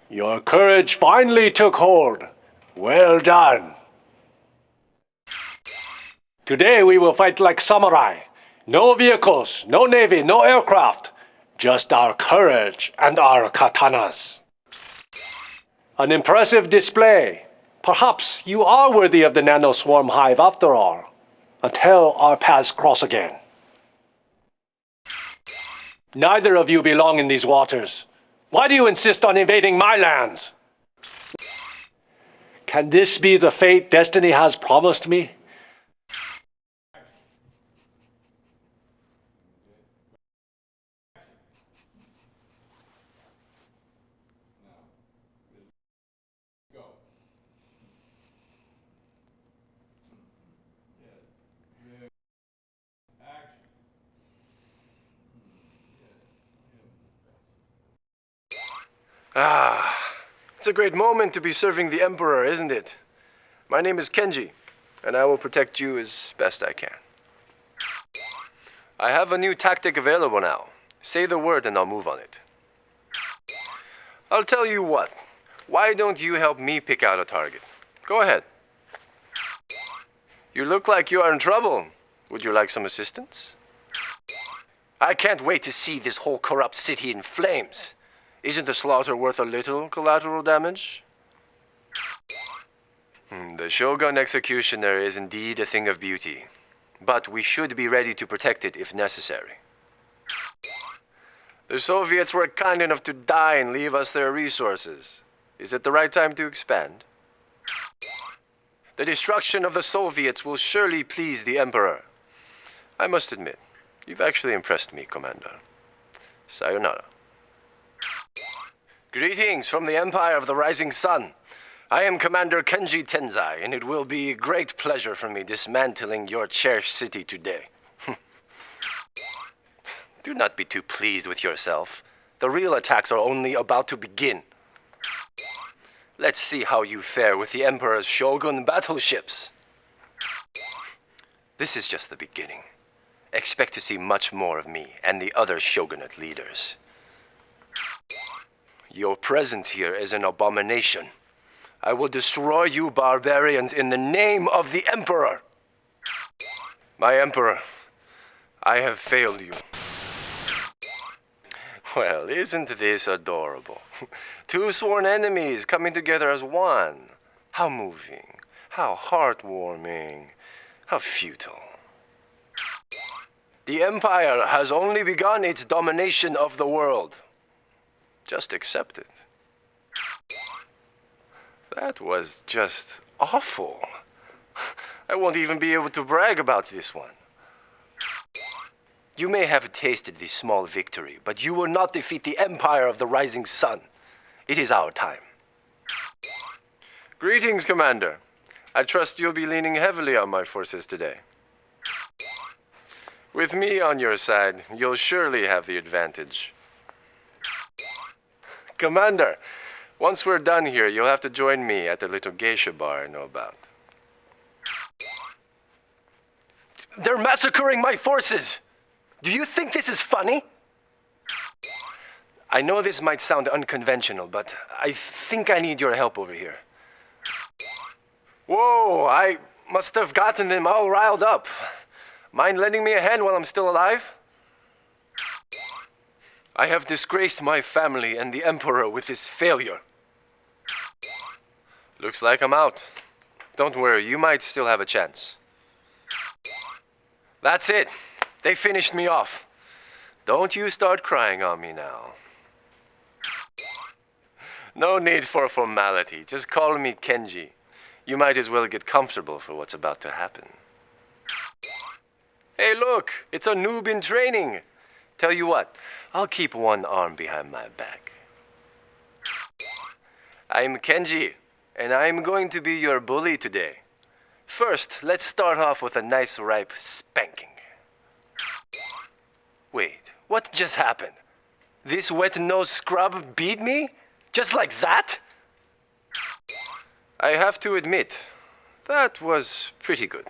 Your courage finally took hold. Well done. Today we will fight like samurai. No vehicles, no navy, no aircraft. Just our courage and our katanas. An impressive display. Perhaps you are worthy of the nanoswarm hive after all. Until our paths cross again. Neither of you belong in these waters. Why do you insist on invading my lands? Can this be the fate destiny has promised me? It's a great moment to be serving the Emperor, isn't it? My name is Kenji, and I will protect you as best I can. I have a new tactic available now. Say the word and I'll move on it. I'll tell you what. Why don't you help me pick out a target? Go ahead. You look like you are in trouble. Would you like some assistance? I can't wait to see this whole corrupt city in flames. Isn't the slaughter worth a little collateral damage? The Shogun executioner is indeed a thing of beauty, but we should be ready to protect it if necessary. The Soviets were kind enough to die and leave us their resources. Is it the right time to expand? The destruction of the Soviets will surely please the Emperor. I must admit, you've actually impressed me, Commander. Sayonara. Greetings from the Empire of the Rising Sun. I am Commander Kenji Tenzai, and it will be a great pleasure for me dismantling your cherished city today. Do not be too pleased with yourself. The real attacks are only about to begin. Let's see how you fare with the Emperor's Shogun battleships. This is just the beginning. Expect to see much more of me and the other Shogunate leaders. Your presence here is an abomination. I will destroy you barbarians in the name of the Emperor. My Emperor, I have failed you. Well, isn't this adorable? Two sworn enemies coming together as one. How moving, how heartwarming, how futile. The Empire has only begun its domination of the world. Just accept it. That was just awful. I won't even be able to brag about this one. You may have tasted this small victory, but you will not defeat the Empire of the Rising Sun. It is our time. Greetings, Commander. I trust you'll be leaning heavily on my forces today. With me on your side, you'll surely have the advantage. Commander, once we're done here, you'll have to join me at the little geisha bar I know about. They're massacring my forces! Do you think this is funny? I know this might sound unconventional, but I think I need your help over here. Whoa, I must have gotten them all riled up. Mind lending me a hand while I'm still alive? I have disgraced my family and the Emperor with this failure. Looks like I'm out. Don't worry, you might still have a chance. That's it. They finished me off. Don't you start crying on me now. No need for formality. Just call me Kenji. You might as well get comfortable for what's about to happen. Hey, look, it's a noob in training. Tell you what, I'll keep one arm behind my back. I'm Kenji, and I'm going to be your bully today. First, let's start off with a nice ripe spanking. Wait, what just happened? This wet-nosed scrub beat me? Just like that? I have to admit, that was pretty good.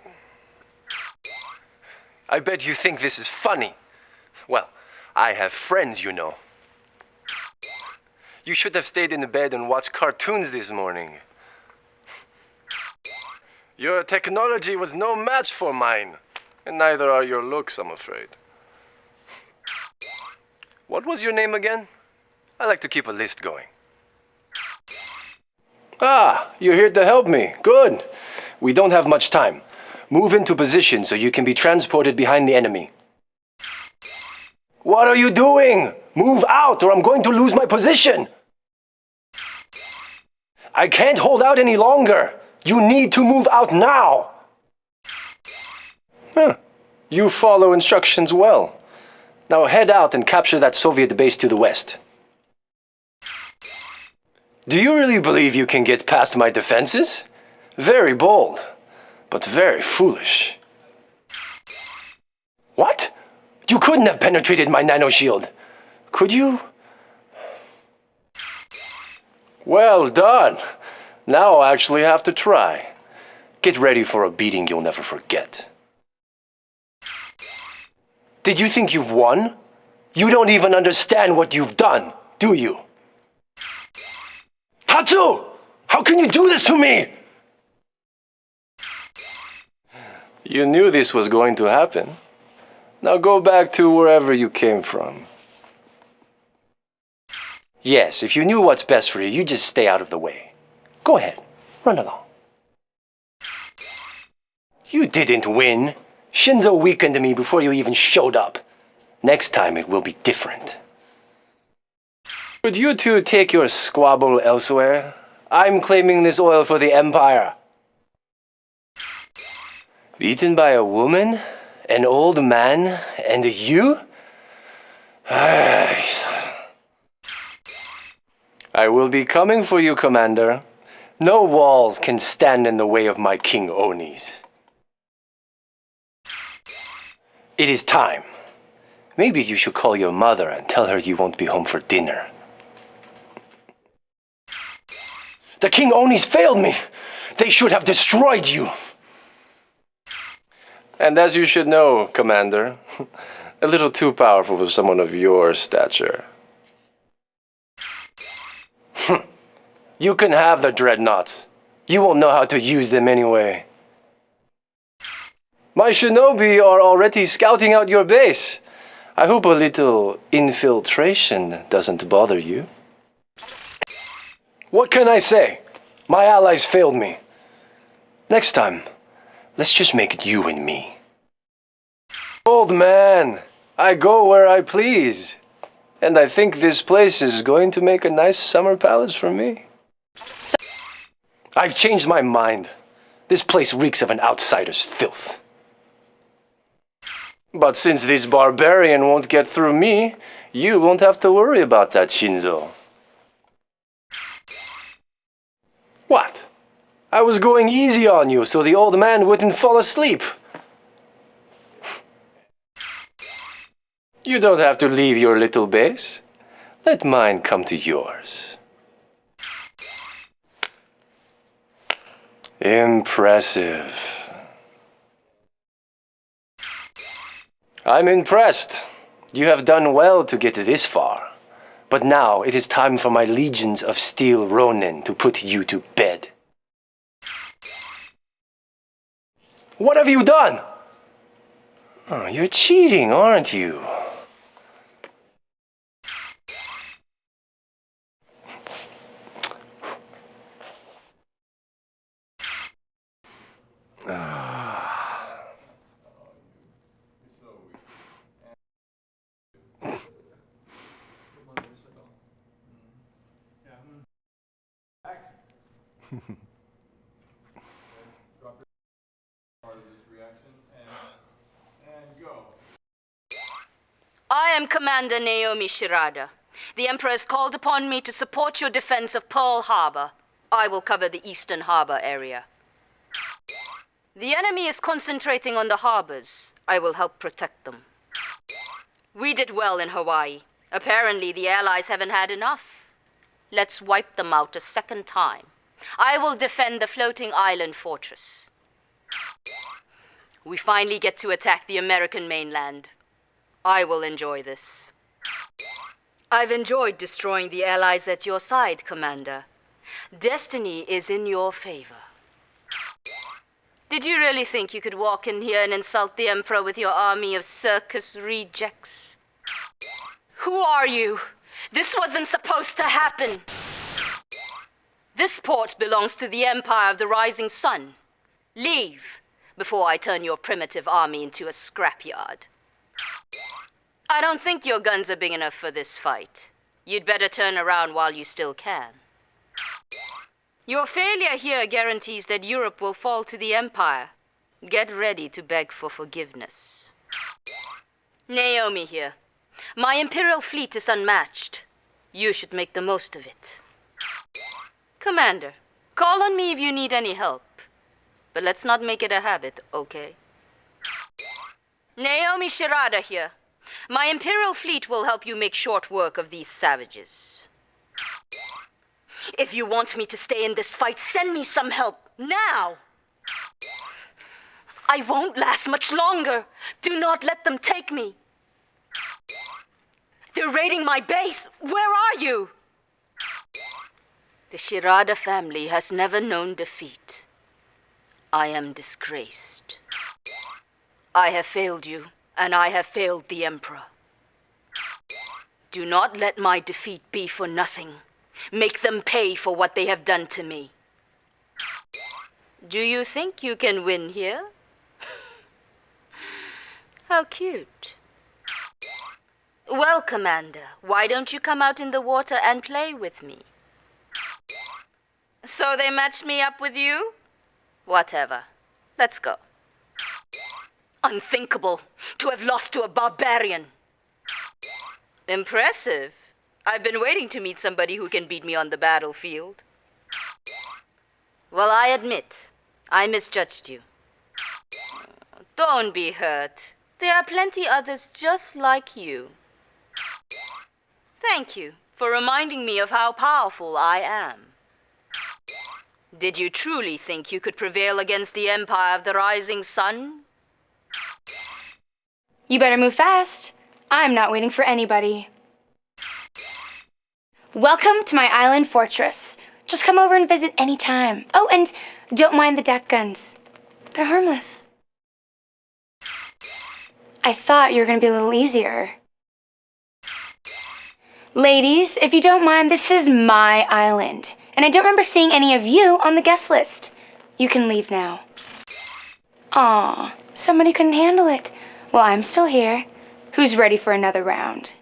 I bet you think this is funny. Well, I have friends, you know. You should have stayed in bed and watched cartoons this morning. Your technology was no match for mine, and neither are your looks, I'm afraid. What was your name again? I like to keep a list going. Ah, you're here to help me. Good. We don't have much time. Move into position so you can be transported behind the enemy. What are you doing? Move out or I'm going to lose my position. I can't hold out any longer. You need to move out now. You follow instructions well. Now head out and capture that Soviet base to the west. Do you really believe you can get past my defenses? Very bold, but very foolish. What? You couldn't have penetrated my nanoshield, could you? Well done. Now I'll actually have to try. Get ready for a beating you'll never forget. Did you think you've won? You don't even understand what you've done, do you? Tatsu! How can you do this to me? You knew this was going to happen. Now go back to wherever you came from. Yes, if you knew what's best for you, you just stay out of the way. Go ahead, run along. You didn't win. Shinzo weakened me before you even showed up. Next time it will be different. Could you two take your squabble elsewhere? I'm claiming this oil for the Empire. Beaten by a woman, an old man, and you? I will be coming for you, Commander. No walls can stand in the way of my King Onis. It is time. Maybe you should call your mother and tell her you won't be home for dinner. The King Onis failed me. They should have destroyed you. And as you should know, Commander, a little too powerful for someone of your stature. You can have the dreadnoughts. You won't know how to use them anyway. My shinobi are already scouting out your base. I hope a little infiltration doesn't bother you. What can I say? My allies failed me. Next time, let's just make it you and me. Old man, I go where I please. And I think this place is going to make a nice summer palace for me. I've changed my mind. This place reeks of an outsider's filth. But since this barbarian won't get through me, you won't have to worry about that, Shinzo. What? I was going easy on you so the old man wouldn't fall asleep. You don't have to leave your little base. Let mine come to yours. Impressive. I'm impressed. You have done well to get this far. But now it is time for my legions of steel Ronin to put you to bed. What have you done? Oh, you're cheating, aren't you? Part of this reaction and go. I am Commander Naomi Shirada. The Emperor has called upon me to support your defense of Pearl Harbor. I will cover the eastern harbor area. The enemy is concentrating on the harbors. I will help protect them. We did well in Hawaii. Apparently, the Allies haven't had enough. Let's wipe them out a second time. I will defend the floating island fortress. We finally get to attack the American mainland. I will enjoy this. I've enjoyed destroying the Allies at your side, Commander. Destiny is in your favor. Did you really think you could walk in here and insult the Emperor with your army of circus rejects? Who are you? This wasn't supposed to happen. This port belongs to the Empire of the Rising Sun. Leave, before I turn your primitive army into a scrapyard. I don't think your guns are big enough for this fight. You'd better turn around while you still can. Your failure here guarantees that Europe will fall to the Empire. Get ready to beg for forgiveness. Naomi here. My Imperial fleet is unmatched. You should make the most of it. Commander, call on me if you need any help. But let's not make it a habit, okay? Naomi Shirada here. My Imperial fleet will help you make short work of these savages. If you want me to stay in this fight, send me some help, now! I won't last much longer. Do not let them take me. They're raiding my base. Where are you? The Shirada family has never known defeat. I am disgraced. I have failed you, and I have failed the Emperor. Do not let my defeat be for nothing. Make them pay for what they have done to me. Do you think you can win here? How cute. Well, Commander, why don't you come out in the water and play with me? So they matched me up with you? Whatever. Let's go. Unthinkable to have lost to a barbarian. Impressive. I've been waiting to meet somebody who can beat me on the battlefield. Well, I admit, I misjudged you. Don't be hurt. There are plenty others just like you. Thank you for reminding me of how powerful I am. Did you truly think you could prevail against the Empire of the Rising Sun? You better move fast. I'm not waiting for anybody. Welcome to my island fortress. Just come over and visit any time. Oh, and don't mind the deck guns. They're harmless. I thought you were going to be a little easier. Ladies, if you don't mind, this is my island. And I don't remember seeing any of you on the guest list. You can leave now. Aw, somebody couldn't handle it. Well, I'm still here. Who's ready for another round?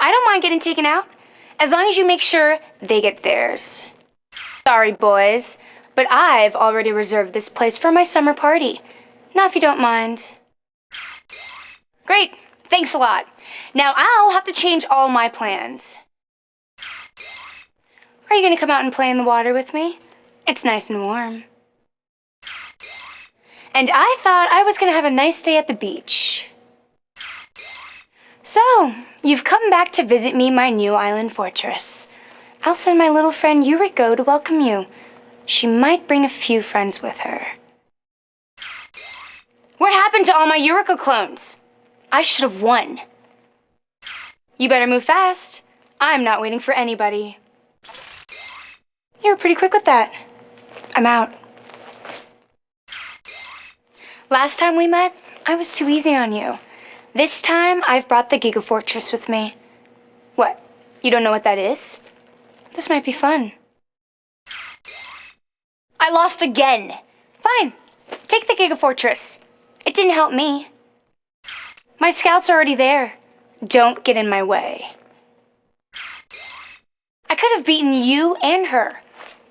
I don't mind getting taken out, as long as you make sure they get theirs. Sorry, boys, but I've already reserved this place for my summer party. Now, if you don't mind. Great, thanks a lot. Now I'll have to change all my plans. Are you gonna come out and play in the water with me? It's nice and warm. And I thought I was gonna have a nice day at the beach. So, you've come back to visit me, my new island fortress. I'll send my little friend Yuriko to welcome you. She might bring a few friends with her. What happened to all my Yuriko clones? I should have won. You better move fast. I'm not waiting for anybody. You were pretty quick with that. I'm out. Last time we met, I was too easy on you. This time, I've brought the Gigafortress with me. What, you don't know what that is? This might be fun. I lost again. Fine, take the Gigafortress. It didn't help me. My scouts are already there. Don't get in my way. I could have beaten you and her.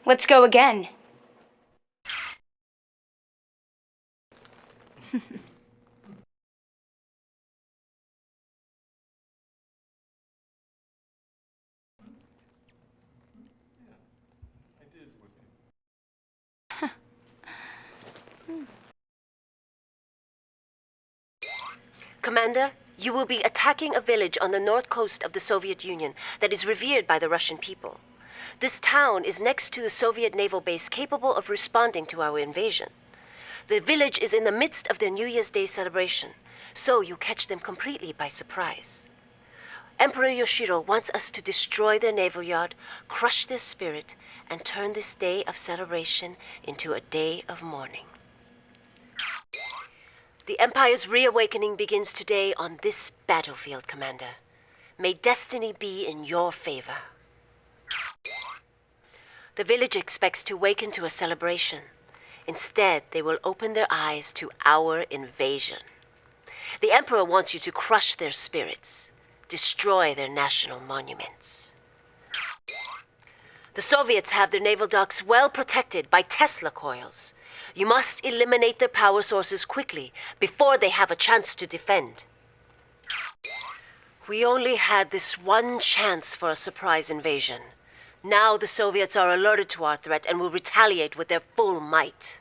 Let's go again. Commander, you will be attacking a village on the north coast of the Soviet Union that is revered by the Russian people. This town is next to a Soviet naval base capable of responding to our invasion. The village is in the midst of their New Year's Day celebration, so you catch them completely by surprise. Emperor Yoshiro wants us to destroy their naval yard, crush their spirit, and turn this day of celebration into a day of mourning. The Empire's reawakening begins today on this battlefield, Commander. May destiny be in your favor. The village expects to waken to a celebration. Instead, they will open their eyes to our invasion. The Emperor wants you to crush their spirits, destroy their national monuments. The Soviets have their naval docks well protected by Tesla coils. You must eliminate their power sources quickly before they have a chance to defend. We only had this one chance for a surprise invasion. Now the Soviets are alerted to our threat and will retaliate with their full might.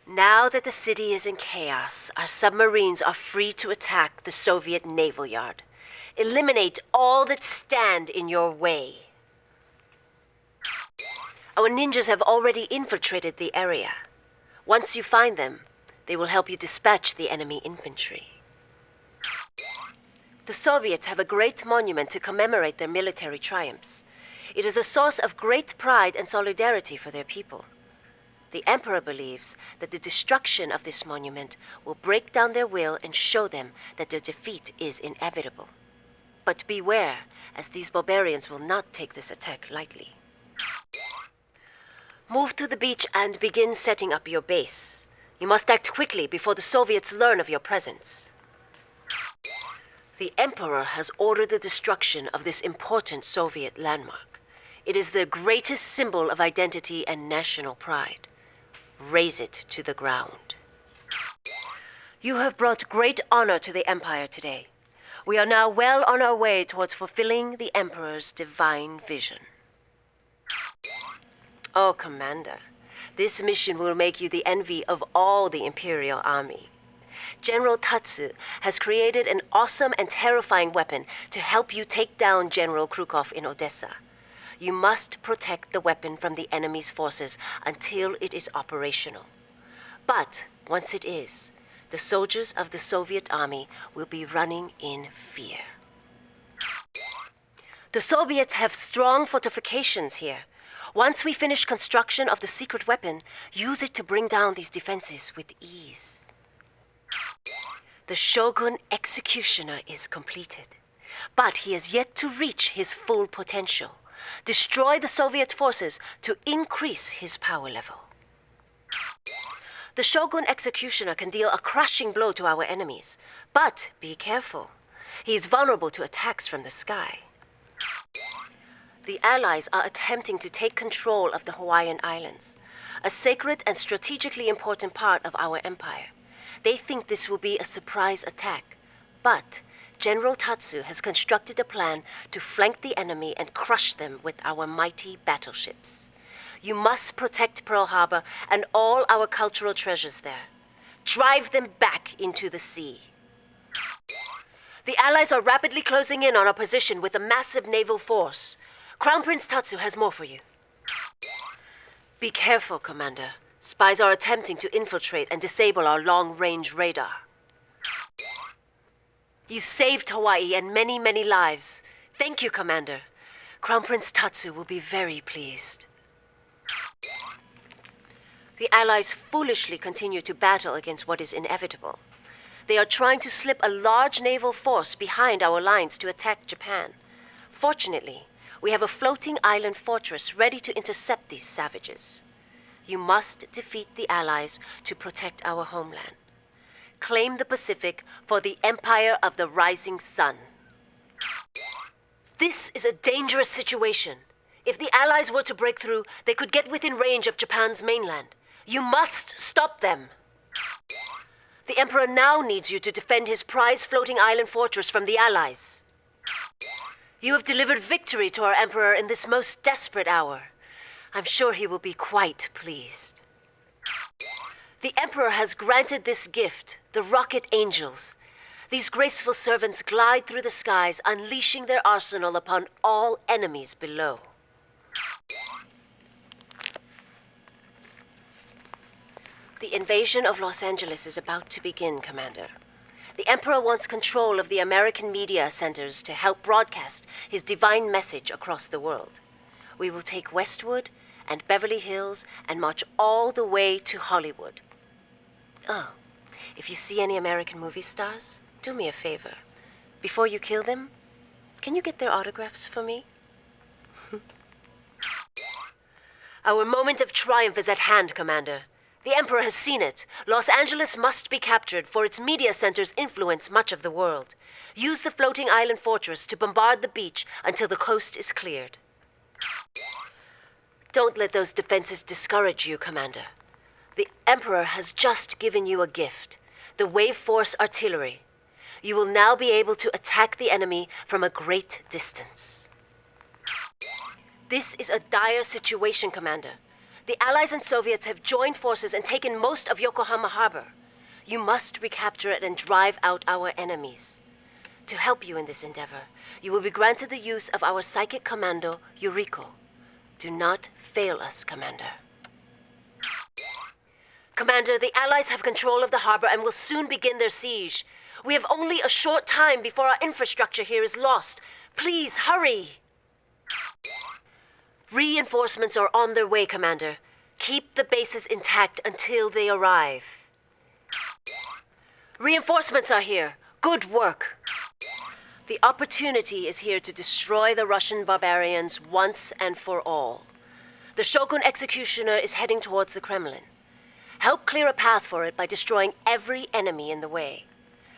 Now that the city is in chaos, our submarines are free to attack the Soviet naval yard. Eliminate all that stand in your way. Our ninjas have already infiltrated the area. Once you find them, they will help you dispatch the enemy infantry. The Soviets have a great monument to commemorate their military triumphs. It is a source of great pride and solidarity for their people. The Emperor believes that the destruction of this monument will break down their will and show them that their defeat is inevitable. But beware, as these barbarians will not take this attack lightly. Move to the beach and begin setting up your base. You must act quickly before the Soviets learn of your presence. The Emperor has ordered the destruction of this important Soviet landmark. It is their greatest symbol of identity and national pride. Raze it to the ground. You have brought great honor to the Empire today. We are now well on our way towards fulfilling the Emperor's divine vision. Oh, Commander, this mission will make you the envy of all the Imperial Army. General Tatsu has created an awesome and terrifying weapon to help you take down General Krukov in Odessa. You must protect the weapon from the enemy's forces until it is operational. But once it is, the soldiers of the Soviet army will be running in fear. The Soviets have strong fortifications here. Once we finish construction of the secret weapon, use it to bring down these defenses with ease. The Shogun Executioner is completed, but he has yet to reach his full potential. Destroy the Soviet forces to increase his power level. The Shogun Executioner can deal a crushing blow to our enemies, but be careful. He is vulnerable to attacks from the sky. The Allies are attempting to take control of the Hawaiian Islands, a sacred and strategically important part of our empire. They think this will be a surprise attack, but General Tatsu has constructed a plan to flank the enemy and crush them with our mighty battleships. You must protect Pearl Harbor and all our cultural treasures there. Drive them back into the sea. The Allies are rapidly closing in on our position with a massive naval force. Crown Prince Tatsu has more for you. Be careful, Commander. Spies are attempting to infiltrate and disable our long-range radar. You saved Hawaii and many, many lives. Thank you, Commander. Crown Prince Tatsu will be very pleased. The Allies foolishly continue to battle against what is inevitable. They are trying to slip a large naval force behind our lines to attack Japan. Fortunately, we have a floating island fortress ready to intercept these savages. You must defeat the Allies to protect our homeland. Claim the Pacific for the Empire of the Rising Sun. This is a dangerous situation. If the Allies were to break through, they could get within range of Japan's mainland. You must stop them. The Emperor now needs you to defend his prized floating island fortress from the Allies. You have delivered victory to our Emperor in this most desperate hour. I'm sure he will be quite pleased. The Emperor has granted this gift, the Rocket Angels. These graceful servants glide through the skies, unleashing their arsenal upon all enemies below. The invasion of Los Angeles is about to begin, Commander. The Emperor wants control of the American media centers to help broadcast his divine message across the world. We will take Westwood and Beverly Hills and march all the way to Hollywood. Oh, if you see any American movie stars, do me a favor. Before you kill them, can you get their autographs for me? Our moment of triumph is at hand, Commander. The Emperor has seen it. Los Angeles must be captured, for its media centers influence much of the world. Use the floating island fortress to bombard the beach until the coast is cleared. Don't let those defenses discourage you, Commander. The Emperor has just given you a gift, the Wave Force artillery. You will now be able to attack the enemy from a great distance. This is a dire situation, Commander. The Allies and Soviets have joined forces and taken most of Yokohama Harbor. You must recapture it and drive out our enemies. To help you in this endeavor, you will be granted the use of our psychic commando, Yuriko. Do not fail us, Commander. Commander, the Allies have control of the harbor and will soon begin their siege. We have only a short time before our infrastructure here is lost. Please, hurry! Reinforcements are on their way, Commander. Keep the bases intact until they arrive. Reinforcements are here. Good work. The opportunity is here to destroy the Russian barbarians once and for all. The Shogun Executioner is heading towards the Kremlin. Help clear a path for it by destroying every enemy in the way.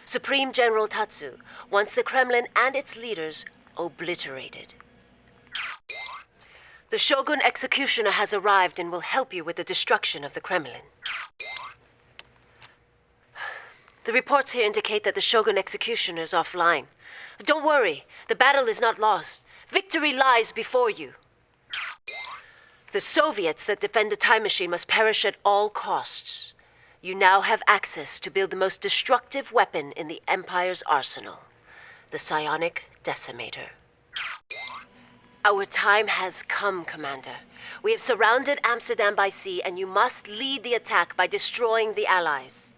Supreme General Tatsu wants the Kremlin and its leaders obliterated. The Shogun Executioner has arrived and will help you with the destruction of the Kremlin. The reports here indicate that the Shogun Executioner is offline. Don't worry, the battle is not lost. Victory lies before you. The Soviets that defend the time machine must perish at all costs. You now have access to build the most destructive weapon in the Empire's arsenal, the Psionic Decimator. Our time has come, Commander. We have surrounded Amsterdam by sea, and you must lead the attack by destroying the Allies.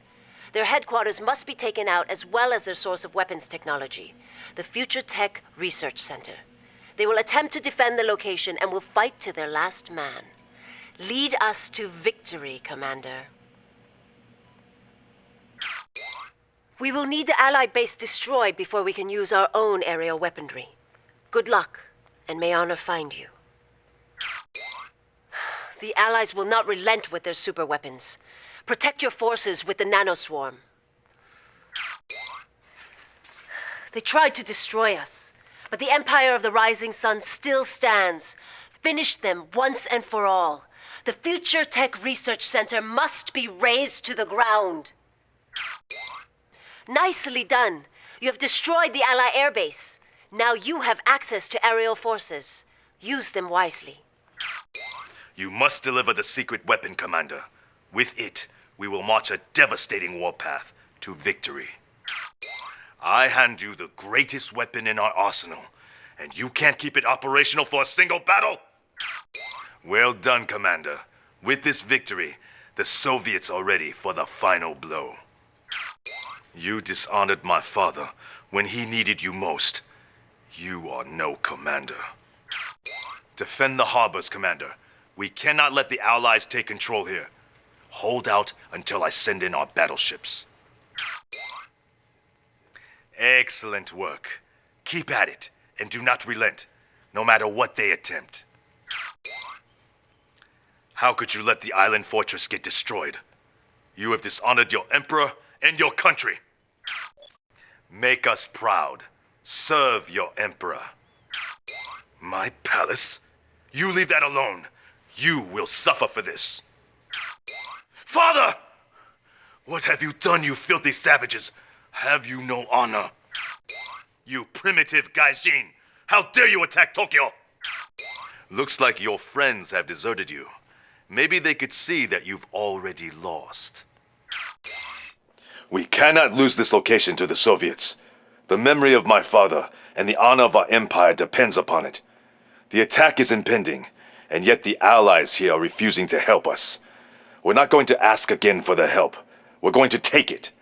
Their headquarters must be taken out, as well as their source of weapons technology, the Future Tech Research Center. They will attempt to defend the location and will fight to their last man. Lead us to victory, Commander. We will need the Allied base destroyed before we can use our own aerial weaponry. Good luck, and may honor find you. The Allies will not relent with their superweapons. Protect your forces with the nanoswarm. They tried to destroy us, but the Empire of the Rising Sun still stands. Finish them once and for all. The Future Tech Research Center must be razed to the ground. Nicely done. You have destroyed the Ally airbase. Now you have access to aerial forces. Use them wisely. You must deliver the secret weapon, Commander. With it, we will march a devastating warpath to victory. I hand you the greatest weapon in our arsenal, and you can't keep it operational for a single battle? Well done, Commander. With this victory, the Soviets are ready for the final blow. You dishonored my father when he needed you most. You are no commander. Defend the harbors, Commander. We cannot let the Allies take control here. Hold out until I send in our battleships. Excellent work. Keep at it, and do not relent, no matter what they attempt. How could you let the island fortress get destroyed? You have dishonored your emperor and your country. Make us proud. Serve your emperor. My palace? You leave that alone. You will suffer for this. Father! What have you done, you filthy savages? Have you no honor? You primitive gaijin! How dare you attack Tokyo? Looks like your friends have deserted you. Maybe they could see that you've already lost. We cannot lose this location to the Soviets. The memory of my father and the honor of our empire depends upon it. The attack is impending, and yet the Allies here are refusing to help us. We're not going to ask again for their help. We're going to take it.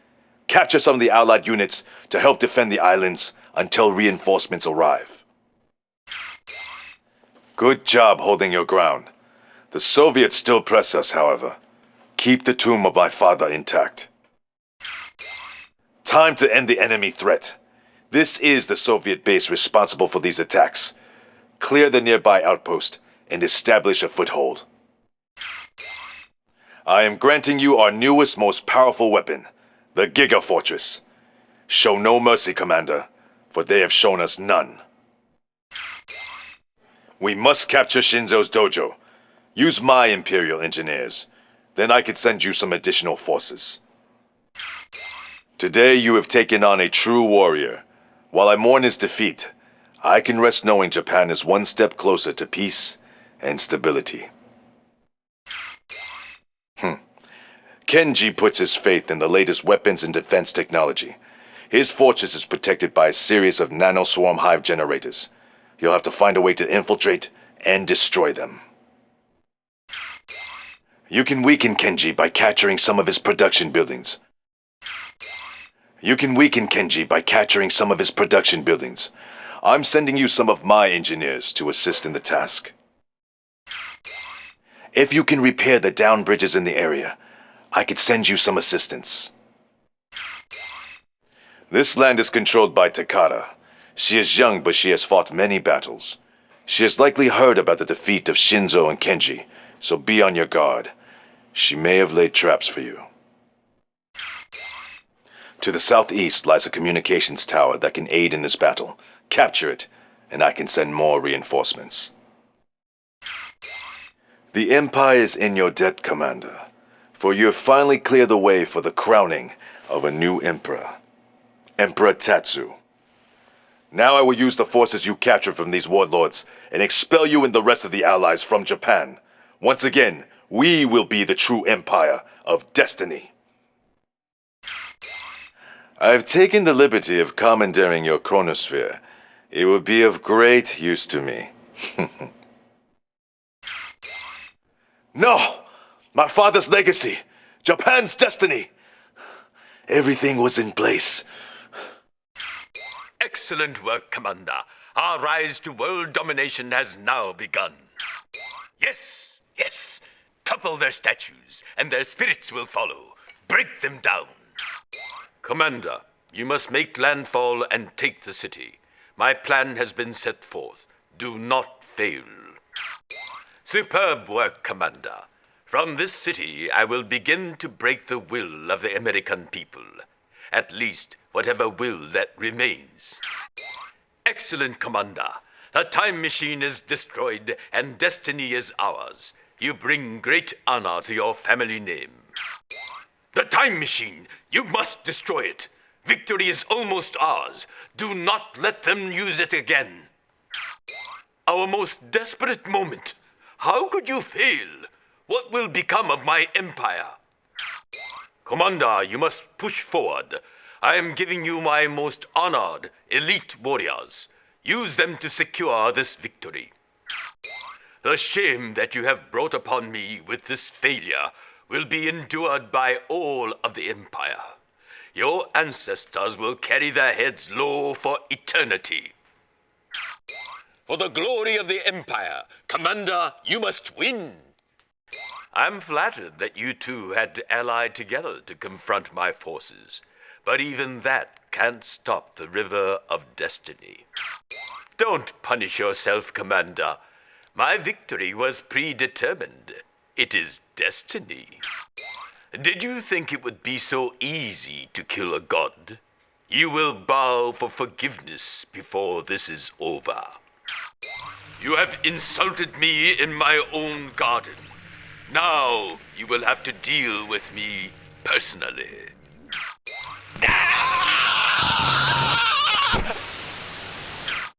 Capture some of the Allied units to help defend the islands until reinforcements arrive. Good job holding your ground. The Soviets still press us, however. Keep the tomb of my father intact. Time to end the enemy threat. This is the Soviet base responsible for these attacks. Clear the nearby outpost and establish a foothold. I am granting you our newest, most powerful weapon, the Giga Fortress. Show no mercy, Commander, for they have shown us none. We must capture Shinzo's dojo. Use my Imperial engineers. Then I could send you some additional forces. Today you have taken on a true warrior. While I mourn his defeat, I can rest knowing Japan is one step closer to peace and stability. Kenji puts his faith in the latest weapons and defense technology. His fortress is protected by a series of nanoswarm hive generators. You'll have to find a way to infiltrate and destroy them. You can weaken Kenji by capturing some of his production buildings. I'm sending you some of my engineers to assist in the task. If you can repair the down bridges in the area, I could send you some assistance. This land is controlled by Takada. She is young, but she has fought many battles. She has likely heard about the defeat of Shinzo and Kenji, so be on your guard. She may have laid traps for you. To the southeast lies a communications tower that can aid in this battle. Capture it, and I can send more reinforcements. The Empire is in your debt, Commander, for you have finally cleared the way for the crowning of a new Emperor, Emperor Tatsu. Now I will use the forces you captured from these warlords and expel you and the rest of the Allies from Japan. Once again, we will be the true Empire of Destiny. I've taken the liberty of commandeering your chronosphere. It will be of great use to me. No! My father's legacy! Japan's destiny! Everything was in place. Excellent work, Commander. Our rise to world domination has now begun. Yes, yes. Topple their statues, and their spirits will follow. Break them down. Commander, you must make landfall and take the city. My plan has been set forth. Do not fail. Superb work, Commander. From this city, I will begin to break the will of the American people. At least, whatever will that remains. Excellent, Commander. The time machine is destroyed, and destiny is ours. You bring great honor to your family name. The time machine! You must destroy it! Victory is almost ours. Do not let them use it again. Our most desperate moment. How could you fail? What will become of my empire? Commander, you must push forward. I am giving you my most honored, elite warriors. Use them to secure this victory. The shame that you have brought upon me with this failure will be endured by all of the Empire. Your ancestors will carry their heads low for eternity. For the glory of the Empire, Commander, you must win. I'm flattered that you two had allied together to confront my forces, but even that can't stop the river of destiny. Don't punish yourself, Commander. My victory was predetermined. It is destiny. Did you think it would be so easy to kill a god? You will bow for forgiveness before this is over. You have insulted me in my own garden. Now you will have to deal with me personally.